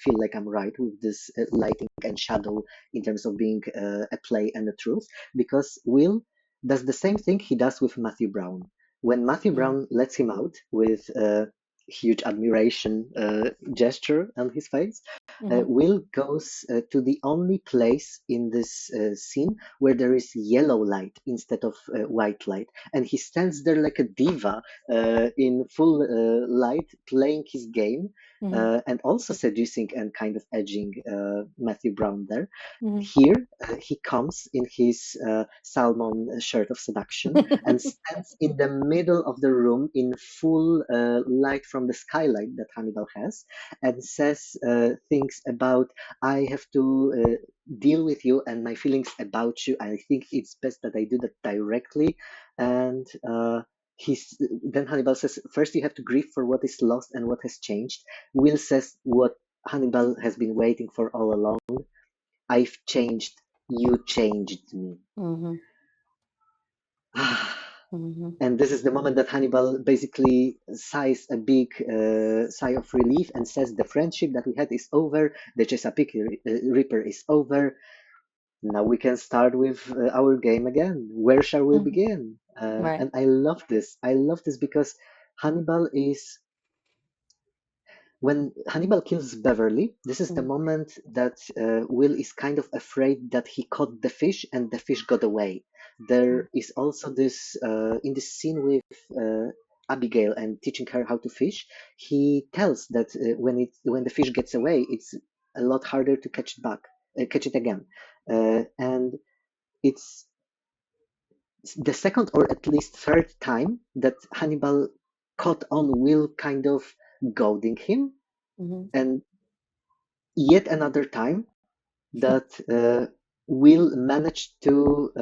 feel like I'm right with this lighting and shadow in terms of being a play and a truth, because Will does the same thing he does with Matthew Brown. When Matthew Mhm. Brown lets him out with a huge admiration gesture on his face, Mhm. Will goes to the only place in this scene where there is yellow light instead of white light. And he stands there like a diva in full light, playing his game. Mhm. And also seducing and kind of edging Matthew Brown there. Mhm. Here, he comes in his salmon shirt of seduction and stands in the middle of the room in full light from the skylight that Hannibal has and says things about, I have to deal with you and my feelings about you. I think it's best that I do that directly. And then Hannibal says, first you have to grieve for what is lost and what has changed. Will says what Hannibal has been waiting for all along. I've changed you changed me. Mhm. Mhm. And this is the moment that Hannibal basically sighs a big sigh of relief and says, "The friendship that we had is over. The Chesapeake Ripper is over. Now we can start with our game again. Where shall we Mhm. begin?" Right. And I love this. I love this because Hannibal is when Hannibal kills Beverly, this is the Mhm. moment that Will is kind of afraid that he caught the fish and the fish got away. There is also this in this scene with Abigail and teaching her how to fish. He tells that when the fish gets away, it's a lot harder to catch it back, catch it again, and it's the second or at least third time that Hannibal caught on Will kind of goading him. Mhm. And yet another time that Will managed to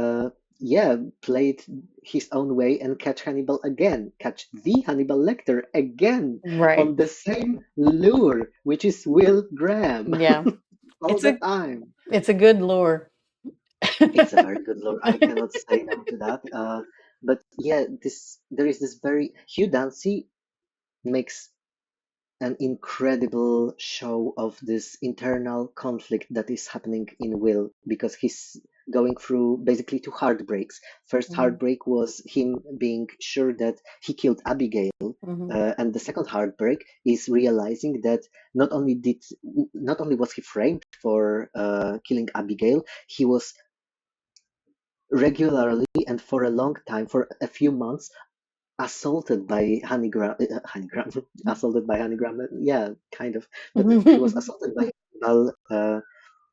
play it his own way and catch Hannibal again, catch the Hannibal Lecter again Right. on the same lure, which is Will Graham Yeah. all It's the a time. it's a good lure. It's a very good lure. I cannot say no to that. But yeah, this there is this very Hugh Dancy makes an incredible show of this internal conflict that is happening in Will because he's going through basically two heartbreaks. First Mhm. heartbreak was him being sure that he killed Abigail, Mhm. and the second heartbreak is realizing that not only was he framed for killing Abigail, he was regularly and for a long time, for a few months, assaulted by Hannigram, assaulted by Hannigram, yeah, kind of, but he was assaulted by Hannibal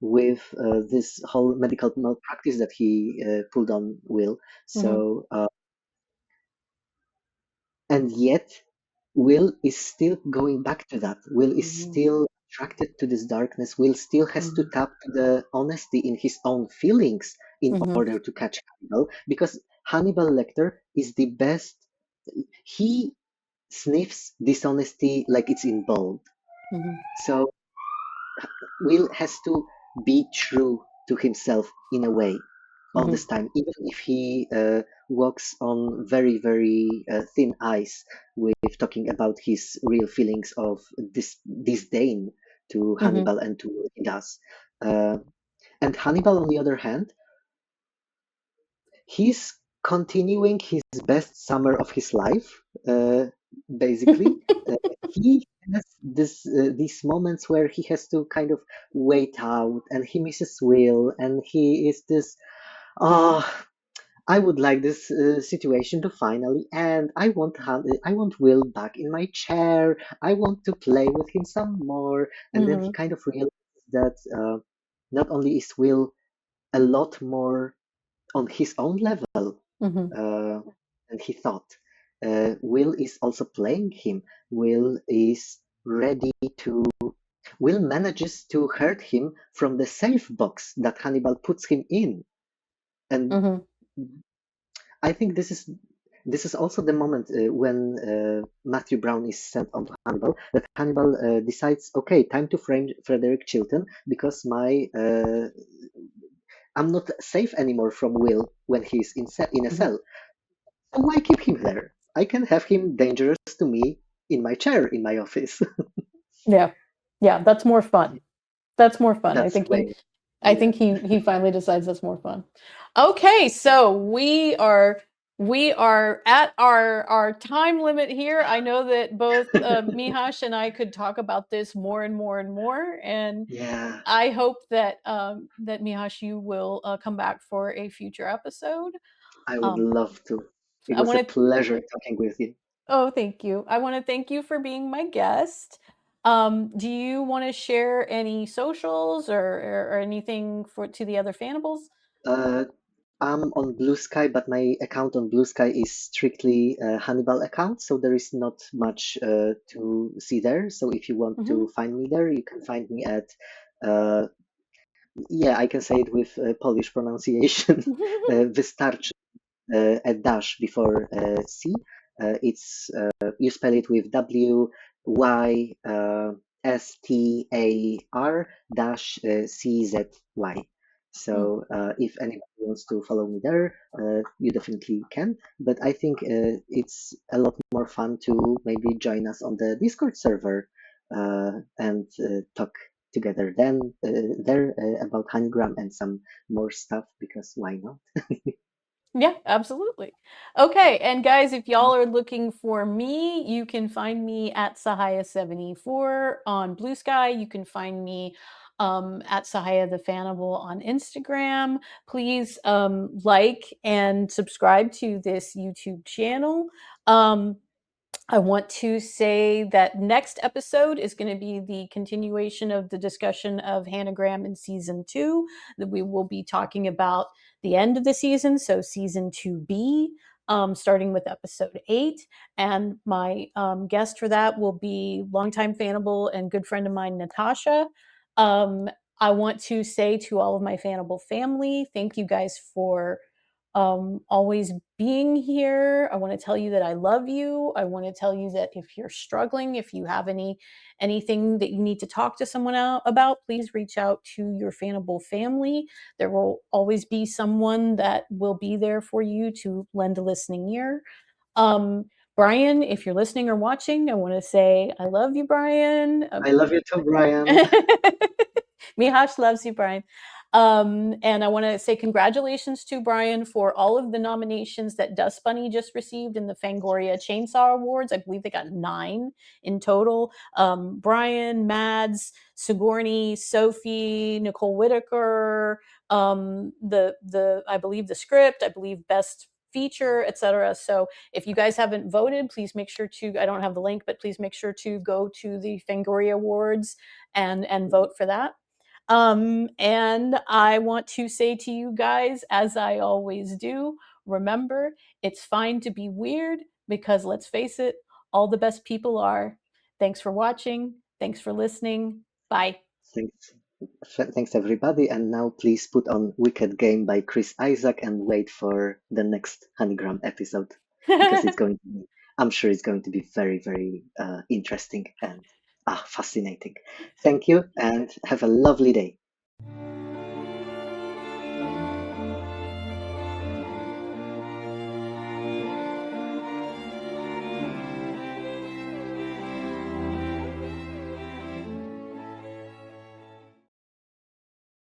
with this whole medical malpractice that he pulled on Will. Mhm. So, and yet, Will is still going back to that. Will is Mhm. still attracted to this darkness. Will still has to Mhm. tap to the honesty in his own feelings in Mhm. order to catch Hannibal, because Hannibal Lecter is the best. He sniffs dishonesty like it's in bold. Mhm. So Will has to be true to himself in a way all Mhm. this time, even if he walks on very, very thin ice with talking about his real feelings of disdain to Mhm. Hannibal and to what he does. Uh, and Hannibal, on the other hand, he's continuing his best summer of his life, basically. Uh, he has these moments where he has to kind of wait out, and he misses Will, and he is this. Oh, I would like this situation to finally end. I want Will back in my chair. I want to play with him some more. And then he Mhm. kind of realizes that not only is Will a lot more on his own level Mhm. uh, than he thought. Will is also playing him. Will is ready to. Will manages to hurt him from the safe box that Hannibal puts him in, and Mhm. I think this is also the moment when Matthew Brown is sent on to Hannibal, that Hannibal decides, okay, time to frame Frederick Chilton because my I'm not safe anymore from Will when he's in a Mhm. cell. So why keep him there? I can have him dangerous to me in my chair in my office. Yeah. Yeah, that's more fun. That's more fun. That's way, I yeah. think he finally decides that's more fun. Okay, so we are at our time limit here. I know that both Mihash and I could talk about this more and more and more, and Yeah, I hope that that Mihash, you will come back for a future episode. I would Um, love to. It I was a want to pleasure talking with you. Oh, thank you. I want to thank you for being my guest. Do you want to share any socials or anything for to the other Fannibals? Uh, I'm on Blue Sky, but my account on Blue Sky is strictly a Hannibal account, so there is not much to see there. So if you want to Mhm. find me there, you can find me at, uh, yeah, I can say it with Polish pronunciation, wystarczy a dash before C. It's you spell it with W Y S T A R dash C Z Y. Mm. So if anybody wants to follow me there, you definitely can. But I think it's a lot more fun to maybe join us on the Discord server and talk together then there about Hannigram and some more stuff, because why not? Yeah, absolutely. Okay, and guys, if y'all are looking for me, you can find me at Sahaya74 on Blue Sky. You can find me at Sahaya the Fannibal on Instagram. Please like and subscribe to this YouTube channel. Um, I want to say that next episode is going to be the continuation of the discussion of Hannigram in season 2. That we will be talking about the end of the season, so season 2B, starting with episode 8. And my guest for that will be longtime Fannibal and good friend of mine, Natasha. Um, I want to say to all of my Fannibal family, thank you guys for always being here. I want to tell you that I love you. I want to tell you that if you're struggling, if you have anything that you need to talk to someone about, please reach out to your Fannibal family. There will always be someone that will be there for you to lend a listening ear. Um, Bryan, if you're listening or watching, I want to say I love you, Bryan. I love you too, Brian. Mihash loves you, Bryan. And I want to say congratulations to Bryan for all of the nominations that Dust Bunny just received in the Fangoria Chainsaw Awards. I believe they got 9 in total. Bryan, Mads, Sigourney, Sophie, Nicole Whitaker, the I believe the script, I believe best feature, etc. So if you guys haven't voted, please make sure to, I don't have the link, but please make sure to go to the Fangoria Awards and vote for that. And I want to say to you guys, as I always do, remember, it's fine to be weird because let's face it, all the best people are. Thanks for watching. Thanks for listening. Bye. Thanks, thanks everybody. And now please put on Wicked Game by Chris Isaac and wait for the next Honeygram episode, because it's going to be, I'm sure it's going to be very, very interesting and fascinating. Thank you and have a lovely day.